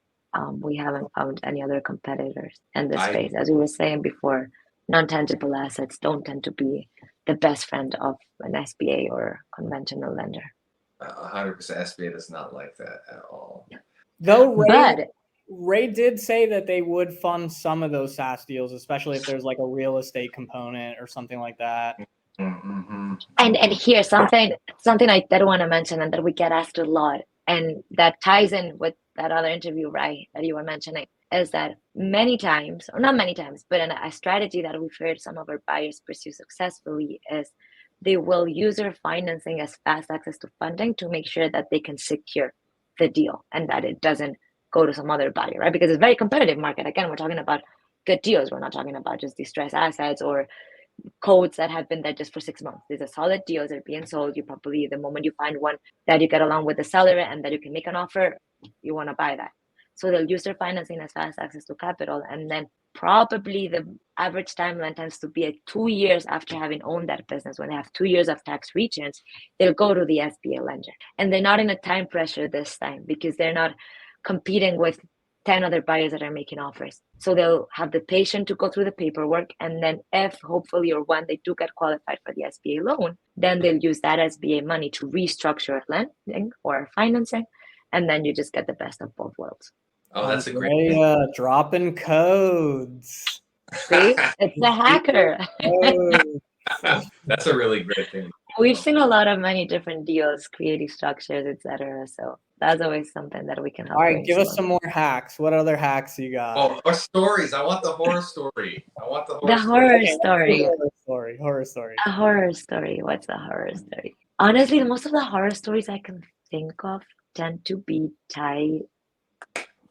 We haven't found any other competitors in this space. As we were saying before, non-tangible assets don't tend to be the best friend of an SBA or conventional lender. 100% SBA does not like that at all. Though Ray did say that they would fund some of those SaaS deals, especially if there's like a real estate component or something like that. Mm-hmm. And here's something I did want to mention and that we get asked a lot, and that ties in with that other interview, right, that you were mentioning, is that many times, or not many times, but a strategy that we've heard some of our buyers pursue successfully is they will use their financing as fast access to funding to make sure that they can secure the deal and that it doesn't go to some other buyer, right? Because it's a very competitive market. Again, we're talking about good deals. We're not talking about just distressed assets or codes that have been there just for 6 months. These are solid deals that are being sold. You probably, the moment you find one that you get along with the seller and that you can make an offer, you want to buy that. So they'll use their financing as fast access to capital. And then probably the average timeline tends to be 2 years after having owned that business. When they have 2 years of tax returns, they'll go to the SBA lender. And they're not in a time pressure this time because they're not competing with 10 other buyers that are making offers. So they'll have the patience to go through the paperwork. And then if hopefully or when they do get qualified for the SBA loan, then they'll use that SBA money to restructure lending or financing. And then you just get the best of both worlds. Oh, that's a great dropping codes. See, it's a hacker. That's a really great thing. We've seen a lot of many different deals, creative structures, etc. So that's always something that we can help. All right, give us brainstorm. some more hacks. What other hacks you got? Oh, or stories. I want the horror story. I want the The horror horror story. story. Horror story. A horror story. What's a horror story? Honestly, most of the horror stories I can think of tend to be tied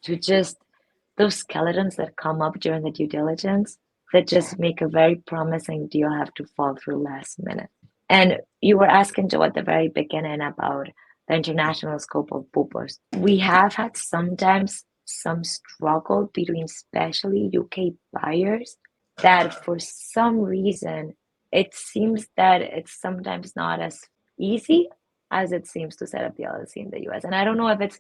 to just those skeletons that come up during the due diligence that just make a very promising deal have to fall through last minute. And you were asking Joe at the very beginning about the international scope of Boopos. We have had sometimes some struggle between especially UK buyers that for some reason it seems that it's sometimes not as easy as it seems to set up the LLC in the US. And I don't know if it's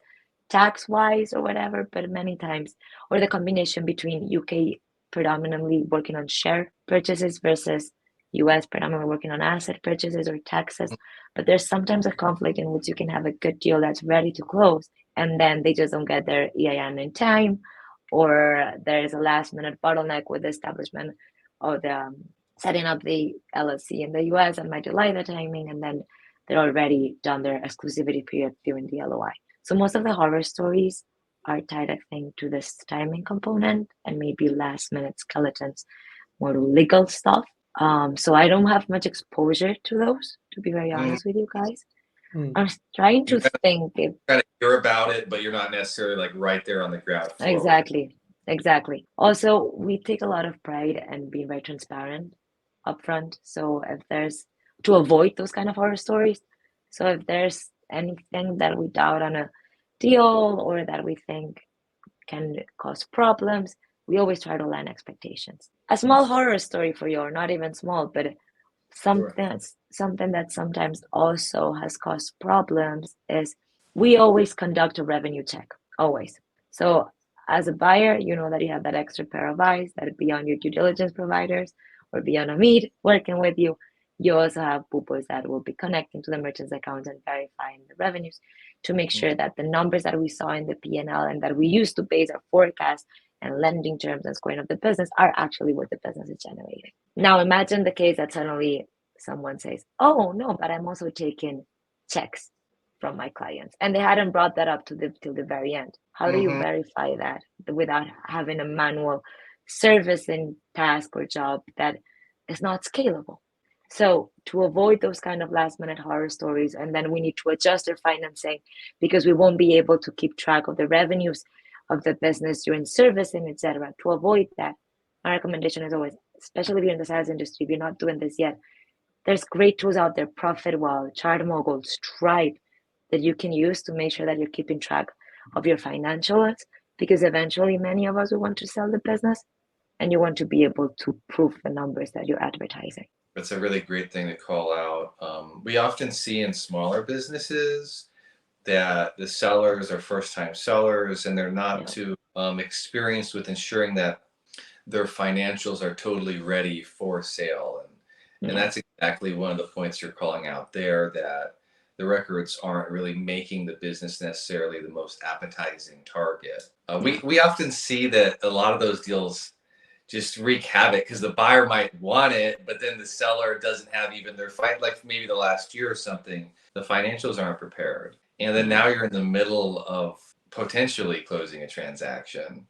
tax wise or whatever, but many times, or the combination between UK predominantly working on share purchases versus US predominantly working on asset purchases or taxes. But there's sometimes a conflict in which you can have a good deal that's ready to close, and then they just don't get their EIN in time, or there is a last minute bottleneck with the establishment of the setting up the LLC in the US and might delay the timing, and then they're already done their exclusivity period during the LOI. So most of the horror stories are tied, I think, to this timing component and maybe last minute skeletons, more legal stuff. So I don't have much exposure to those, to be very honest with you guys. I'm trying to think if Kind of hear about it, but you're not necessarily like right there on the ground floor. exactly. Also, we take a lot of pride in being very transparent upfront. So if there's to avoid those kind of horror stories, so if there's anything that we doubt on a deal or that we think can cause problems, we always try to align expectations. A small horror story for you, or not even small, but something that sometimes also has caused problems is we always conduct a revenue check, always. So as a buyer, you know that you have that extra pair of eyes that beyond your due diligence providers or beyond a meet working with you. You also have Boopos that will be connecting to the merchant's accounts and verifying the revenues to make sure that the numbers that we saw in the P&L and that we use to base our forecast and lending terms and scoring of the business are actually what the business is generating. Now imagine the case that suddenly someone says, oh no, but I'm also taking checks from my clients. And they hadn't brought that up till the very end. How do you verify that without having a manual servicing task or job that is not scalable? So to avoid those kind of last minute horror stories, and then we need to adjust our financing because we won't be able to keep track of the revenues of the business during servicing, etc. To avoid that, my recommendation is always, especially if you're in the SaaS industry, if you're not doing this yet, there's great tools out there, Profitwell, ChartMogul, Stripe, that you can use to make sure that you're keeping track of your financials, because eventually many of us will want to sell the business and you want to be able to prove the numbers that you're advertising. That's a really great thing to call out. We often see in smaller businesses that the sellers are first-time sellers and they're not too experienced with ensuring that their financials are totally ready for sale. And that's exactly one of the points you're calling out there, that the records aren't really making the business necessarily the most appetizing target. We often see that a lot of those deals just wreak havoc because the buyer might want it, but then the seller doesn't have even their like maybe the last year or something, the financials aren't prepared. And then now you're in the middle of potentially closing a transaction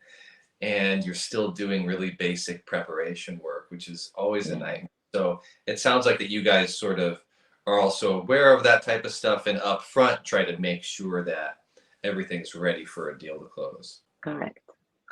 and you're still doing really basic preparation work, which is always a nightmare. So it sounds like that you guys sort of are also aware of that type of stuff and upfront try to make sure that everything's ready for a deal to close. Correct.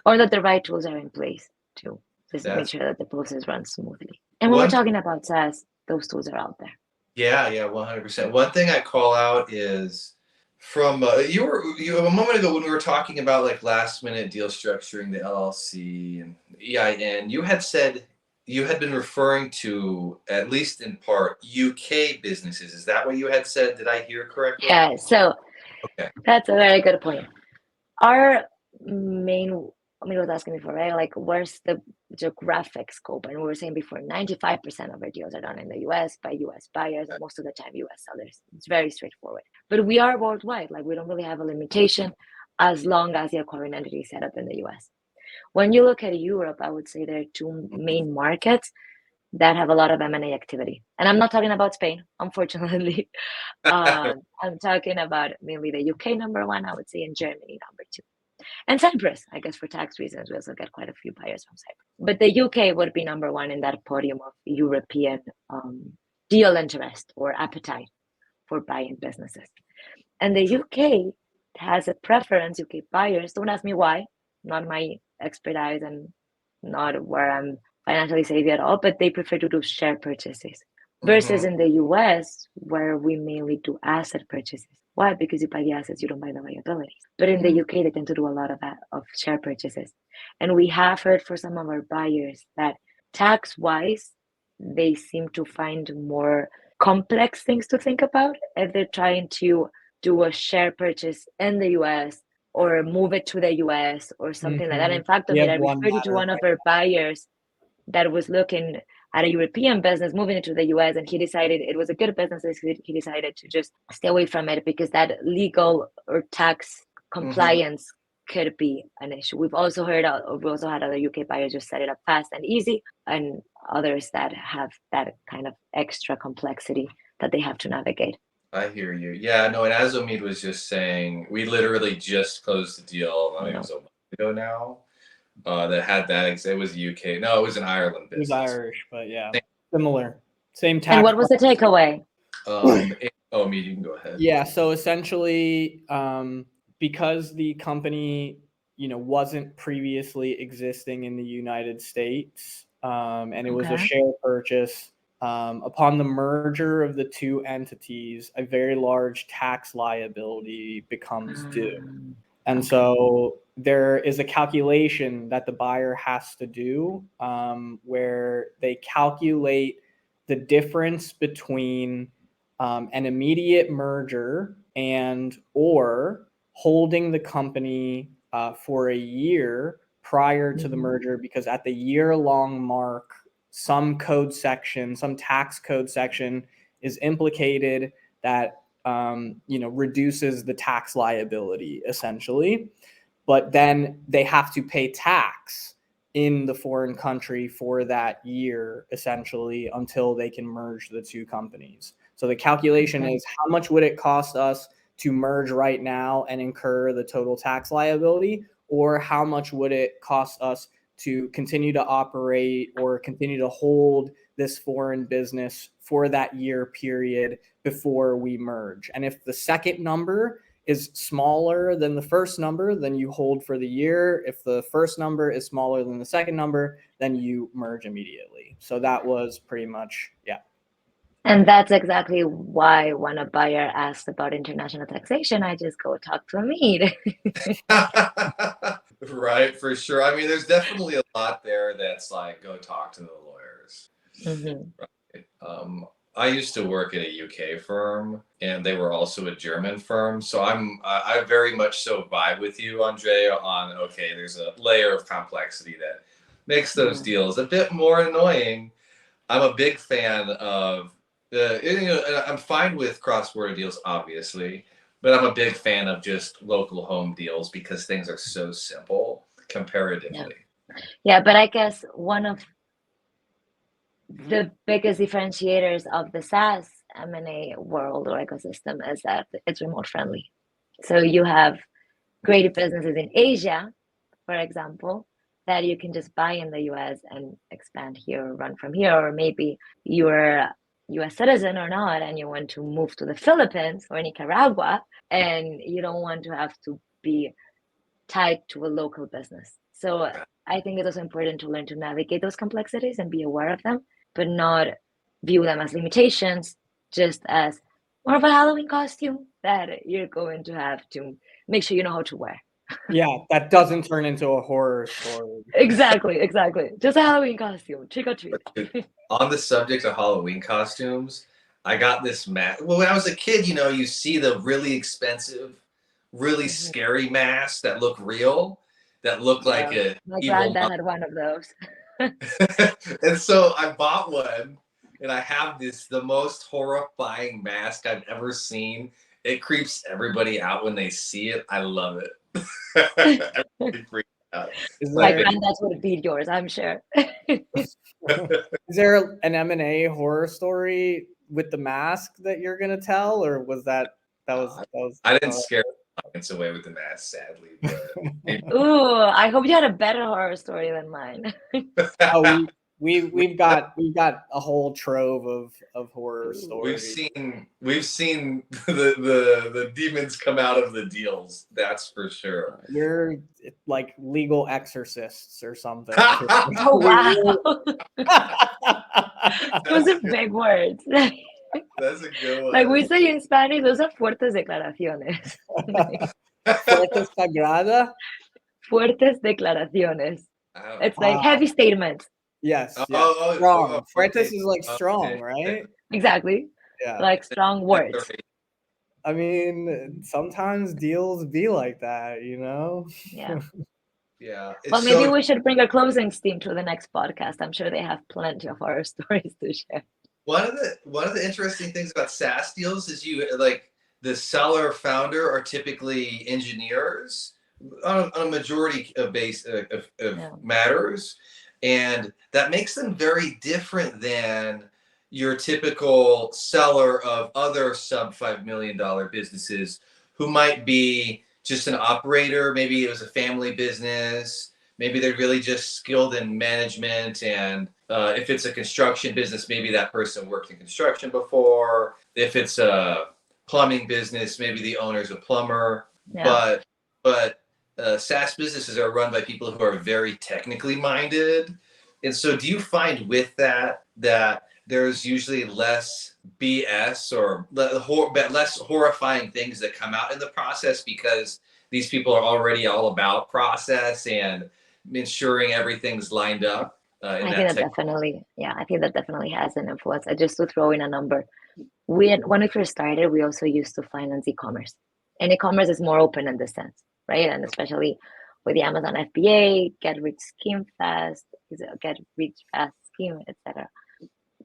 Or that the right tools are in place too. Just to make sure that the process runs smoothly. And when we're talking about SaaS, those tools are out there. Yeah, 100%. One thing I call out is from you a moment ago when we were talking about like last minute deal structuring, the LLC and EIN, you had said you had been referring to, at least in part, UK businesses. Is that what you had said? Did I hear correctly? Yeah, so that's a very good point. Our main, I was asking before, right? Like, where's the geographic scope? And we were saying before, 95% of our deals are done in the US by US buyers, and most of the time US sellers. It's very straightforward. But we are worldwide. Like, we don't really have a limitation as long as the acquiring entity is set up in the US. When you look at Europe, I would say there are two main markets that have a lot of M&A activity. And I'm not talking about Spain, unfortunately. I'm talking about mainly the UK number one, I would say, and Germany number two. And Cyprus, I guess for tax reasons, we also get quite a few buyers from Cyprus. But the UK would be number one in that podium of European deal interest or appetite for buying businesses. And the UK has a preference, UK buyers, don't ask me why, not my expertise and not where I'm financially savvy at all, but they prefer to do share purchases. Versus in the US, where we mainly do asset purchases. Why? Because you buy the assets, you don't buy the liabilities. But in the UK, they tend to do a lot of share purchases. And we have heard for some of our buyers that tax-wise, they seem to find more complex things to think about if they're trying to do a share purchase in the US or move it to the US or something like that. In fact, I referred you to one of our buyers that was looking at a European business moving into the US, and he decided it was a good business. He decided to just stay away from it because that legal or tax compliance could be an issue. We've also had other UK buyers just set it up fast and easy, and others that have that kind of extra complexity that they have to navigate. I hear you. Yeah, no, and as Omid was just saying, we literally just closed the deal, I mean, it was a month ago now, that had that. It was UK. No, it was an Ireland business. It was Irish, but yeah, similar. Same tax. And what was the takeaway? Omid, you can go ahead. Yeah, so essentially, because the company, wasn't previously existing in the United States, and it was a share purchase, upon the merger of the two entities, a very large tax liability becomes due. And so there is a calculation that the buyer has to do, where they calculate the difference between an immediate merger and or holding the company for a year prior to the merger, because at the year-long mark, some tax code section is implicated that reduces the tax liability essentially, but then they have to pay tax in the foreign country for that year essentially until they can merge the two companies. So the calculation is, how much would it cost us to merge right now and incur the total tax liability, or how much would it cost us to continue to operate or continue to hold this foreign business for that year period before we merge. And if the second number is smaller than the first number, then you hold for the year. If the first number is smaller than the second number, then you merge immediately. So that was pretty much, yeah. And that's exactly why when a buyer asks about international taxation, I just go talk to Omid. Right, for sure. I mean, there's definitely a lot there that's like, go talk to the lawyers. Right? I used to work at a UK firm, and they were also a German firm. So I very much so vibe with you, Andrea, on, okay, there's a layer of complexity that makes those deals a bit more annoying. I'm a big fan of I'm fine with cross-border deals, obviously, but I'm a big fan of just local home deals because things are so simple comparatively. Yeah, but I guess one of the biggest differentiators of the SaaS M&A world or ecosystem is that it's remote friendly. So you have great businesses in Asia, for example, that you can just buy in the US and expand here or run from here, or maybe you're a US citizen or not, and you want to move to the Philippines or Nicaragua, and you don't want to have to be tied to a local business. So I think it is important to learn to navigate those complexities and be aware of them, but not view them as limitations, just as more of a Halloween costume that you're going to have to make sure you know how to wear. Yeah, that doesn't turn into a horror story. Exactly. Just a Halloween costume, trick or treat. On the subject of Halloween costumes, I got this mask. Well, when I was a kid, you see the really expensive, really scary masks that look real, that look like a my granddad had one of those. And so I bought one, and I have the most horrifying mask I've ever seen. It creeps everybody out when they see it. I love it. Is My there granddads would beat yours, I'm sure. is there an M&A horror story with the mask that you're gonna tell, or was that was I didn't scare clients away with the mask, sadly, but Ooh, I hope you had a better horror story than mine. oh we've got a whole trove of horror Ooh. stories. we've seen the demons come out of the deals. That's for sure. You're like legal exorcists or something. Oh, wow. Those are big words. That's a good one. Like we say in Spanish, those are fuertes declaraciones. Fuerte sagrada. Fuertes declaraciones. It's like Wow. heavy statements. Yes. Oh, Strong. Fuertes okay. is like strong, Okay. right? Exactly. Yeah. Like strong words. I mean, sometimes deals be like that, you know? Yeah. Yeah. Well, maybe we should bring a closing team to the next podcast. I'm sure they have plenty of horror stories to share. One of the interesting things about SaaS deals is you like the seller founder are typically engineers on a majority of matters, and that makes them very different than your typical seller of other sub $5 million businesses who might be just an operator. Maybe it was a family business. Maybe they're really just skilled in management, and if it's a construction business, maybe that person worked in construction before. If it's a plumbing business, maybe the owner's a plumber. Yeah. But SaaS businesses are run by people who are very technically minded. And so do you find with that there's usually less BS or less horrifying things that come out in the process because these people are already all about process and ensuring everything's lined up? I think that definitely has an influence. Just to throw in a number, when we first started, we also used to finance e-commerce, and e-commerce is more open in this sense, right? And especially with the Amazon FBA, get rich scheme fast, get rich fast scheme, etc.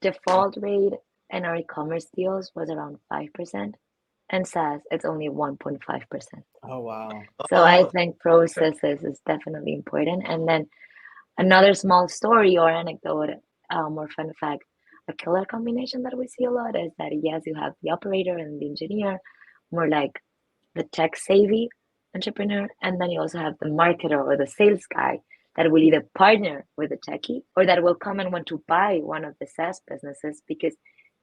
Default rate in our e-commerce deals was around 5%, and SaaS it's only 1.5%. Oh wow. So I think processes is definitely important. And then another small story or anecdote, or fun fact, a killer combination that we see a lot is that yes, you have the operator and the engineer, more like the tech savvy entrepreneur, and then you also have the marketer or the sales guy that will either partner with the techie or that will come and want to buy one of the SaaS businesses because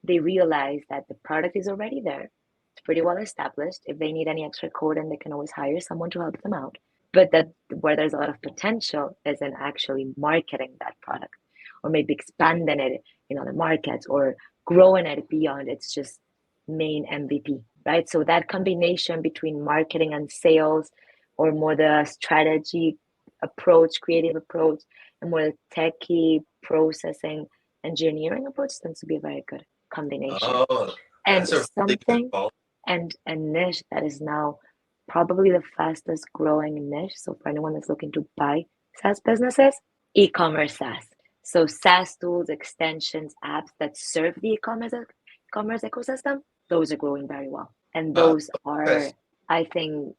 they realize that the product is already there. It's pretty well established. If they need any extra code, and they can always hire someone to help them out. But that where there's a lot of potential is in actually marketing that product, or maybe expanding it in other markets, or growing it beyond its just main MVP, right? So that combination between marketing and sales, or more the strategy approach, creative approach, and more the techie processing engineering approach tends to be a very good combination. Oh, and that's a really good call. and a niche that is now probably the fastest growing niche. So for anyone that's looking to buy SaaS businesses, e-commerce SaaS. So SaaS tools, extensions, apps that serve the e-commerce ecosystem, those are growing very well. And those are, I think,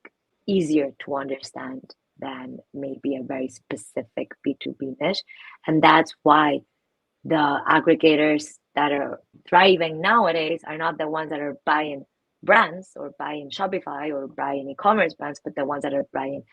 easier to understand than maybe a very specific B2B niche. And that's why the aggregators that are thriving nowadays are not the ones that are buying brands or buying Shopify or buying e-commerce brands, but the ones that are buying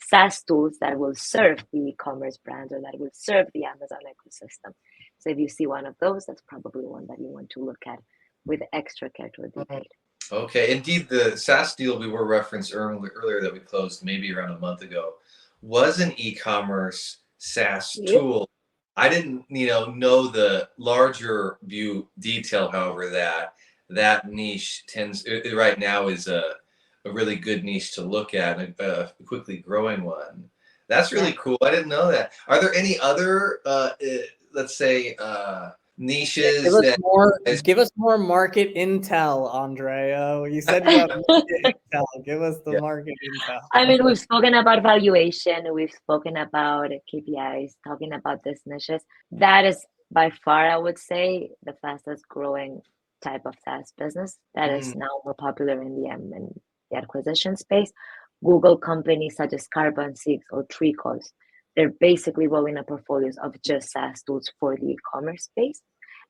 SaaS tools that will serve the e-commerce brands or that will serve the Amazon ecosystem. So if you see one of those, that's probably one that you want to look at with extra care to be paid. Okay, indeed, the SaaS deal we were referenced earlier that we closed maybe around a month ago was an e-commerce SaaS tool. I didn't, know the larger view detail. However, that niche right now is a really good niche to look at, a quickly growing one. That's really cool. I didn't know that. Are there any other, let's say, niches give us more market intel, Andrea. You said you have market intel. Give us the market intel. I mean, we've spoken about valuation, we've spoken about KPIs, talking about these niches. That is by far, I would say, the fastest growing type of SaaS business that is now more popular in the acquisition space. Google companies such as Carbon6 or Tricos they're basically rolling up portfolios of just SaaS tools for the e-commerce space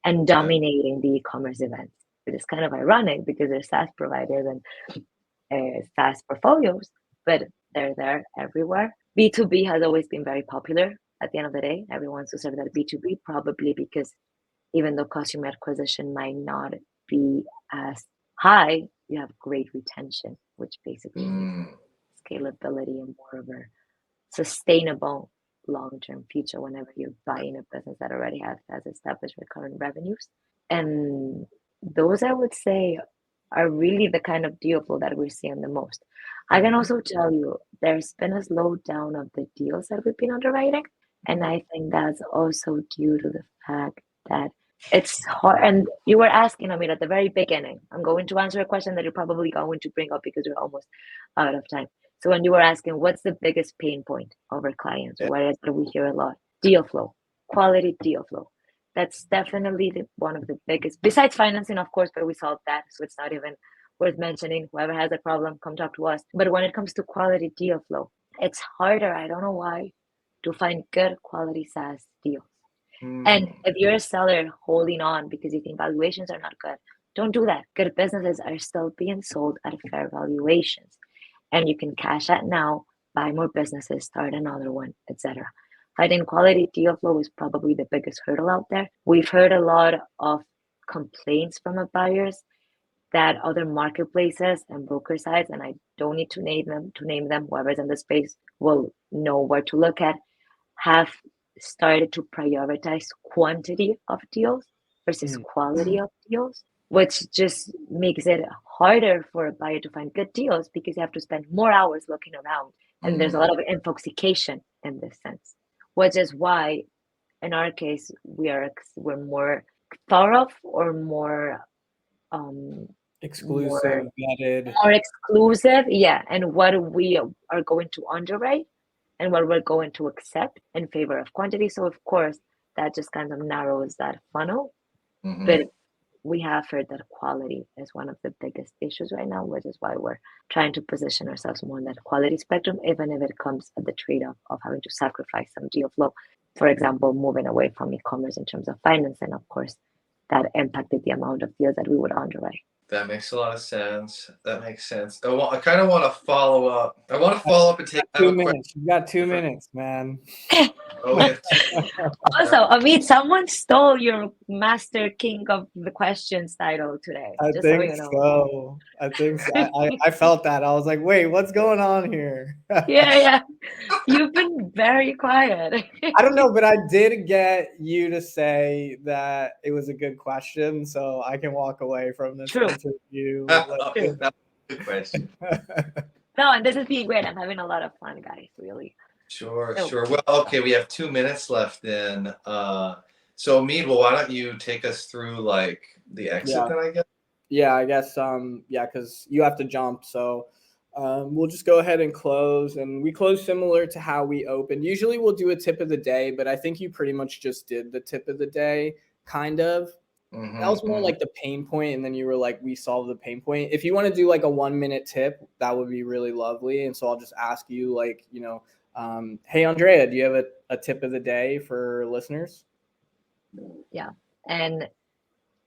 and dominating the e-commerce events. It is kind of ironic because they're SaaS providers and SaaS portfolios, but they're there everywhere. B2B has always been very popular. At the end of the day, everyone wants to serve that B2B, probably because even though customer acquisition might not be as high, you have great retention, which basically means scalability and more of a sustainable long-term future whenever you're buying a business that already has established recurring revenues. And those, I would say, are really the kind of deal flow that we're seeing the most. I can also tell you there's been a slowdown of the deals that we've been underwriting. And I think that's also due to the fact that it's hard. And you were asking, at the very beginning, I'm going to answer a question that you're probably going to bring up because we're almost out of time. So when you were asking, what's the biggest pain point of our clients? What is it we hear a lot? Deal flow, quality deal flow. That's definitely one of the biggest, besides financing, of course, but we solved that. So it's not even worth mentioning. Whoever has a problem, come talk to us. But when it comes to quality deal flow, it's harder. I don't know why, to find good quality SaaS deals. And if you're a seller holding on because you think valuations are not good, don't do that. Good businesses are still being sold at fair valuations. And you can cash out now, buy more businesses, start another one, etc. Finding quality deal flow is probably the biggest hurdle out there. We've heard a lot of complaints from our buyers that other marketplaces and broker sites, and I don't need to name them, whoever's in the space will know where to look at, have started to prioritize quantity of deals versus quality of deals, which just makes it harder for a buyer to find good deals because you have to spend more hours looking around. And there's a lot of intoxication in this sense, which is why, in our case, we're more thorough or more exclusive, vetted. More exclusive, yeah. And what we are going to underwrite and what we're going to accept in favor of quantity. So of course, that just kind of narrows that funnel. But we have heard that quality is one of the biggest issues right now, which is why we're trying to position ourselves more in that quality spectrum, even if it comes at the trade-off of having to sacrifice some deal flow. For example, moving away from e-commerce in terms of financing, of course, that impacted the amount of deals that we would underwrite. That makes a lot of sense. That makes sense. I kind of want to follow up. I want to follow up and take 2 minutes. You got 2 minutes, man. Also, Amit, someone stole your Master King of the Questions title today. I think so. I felt that. I was like, wait, what's going on here? Yeah. You've been very quiet. I don't know, but I did get you to say that it was a good question, so I can walk away from this interview. That's a good question. No, and this is being great. I'm having a lot of fun, guys, really. Sure. Well, okay, we have 2 minutes left then. So Mead, why don't you take us through like the exit then, I guess? Yeah, I guess because you have to jump. So we'll just go ahead and close. And we close similar to how we opened. Usually we'll do a tip of the day, but I think you pretty much just did the tip of the day, kind of. That was more like the pain point, and then you were like, we solved the pain point. If you want to do like a 1 minute tip, that would be really lovely. And so I'll just ask you like, hey, Andrea, do you have a tip of the day for listeners? Yeah, and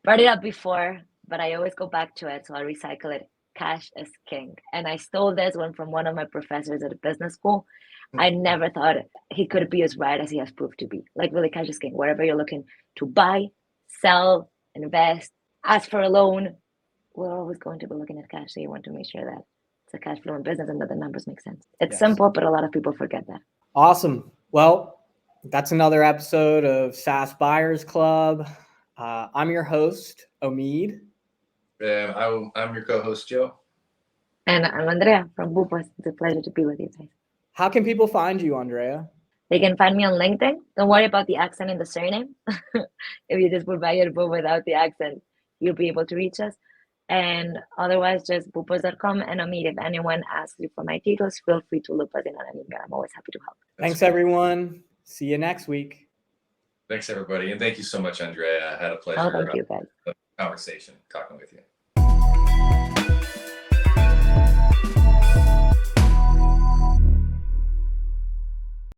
brought it up before, but I always go back to it, so I'll recycle it. Cash is king. And I stole this one from one of my professors at a business school. I never thought he could be as right as he has proved to be. Like, really, cash is king. Wherever you're looking to buy, sell, invest, ask for a loan, we're always going to be looking at cash. So you want to make sure that it's a cash flowing business and that the numbers make sense. It's simple, but a lot of people forget that. Awesome. Well, that's another episode of SaaS Buyers Club. I'm your host, Omid. And I'm your co-host, Joe. And I'm Andrea from Boopos. It's a pleasure to be with you guys. How can people find you, Andrea? They can find me on LinkedIn. Don't worry about the accent in the surname. If you just put Balletbó without the accent, you'll be able to reach us. And otherwise, just boopos.com. And Omid, if anyone asks you for my details, feel free to loop us in on an email. I'm always happy to help. Thanks, everyone. See you next week. Thanks, everybody. And thank you so much, Andrea. I had a pleasure. Oh, thank you, guys. Conversation talking with you.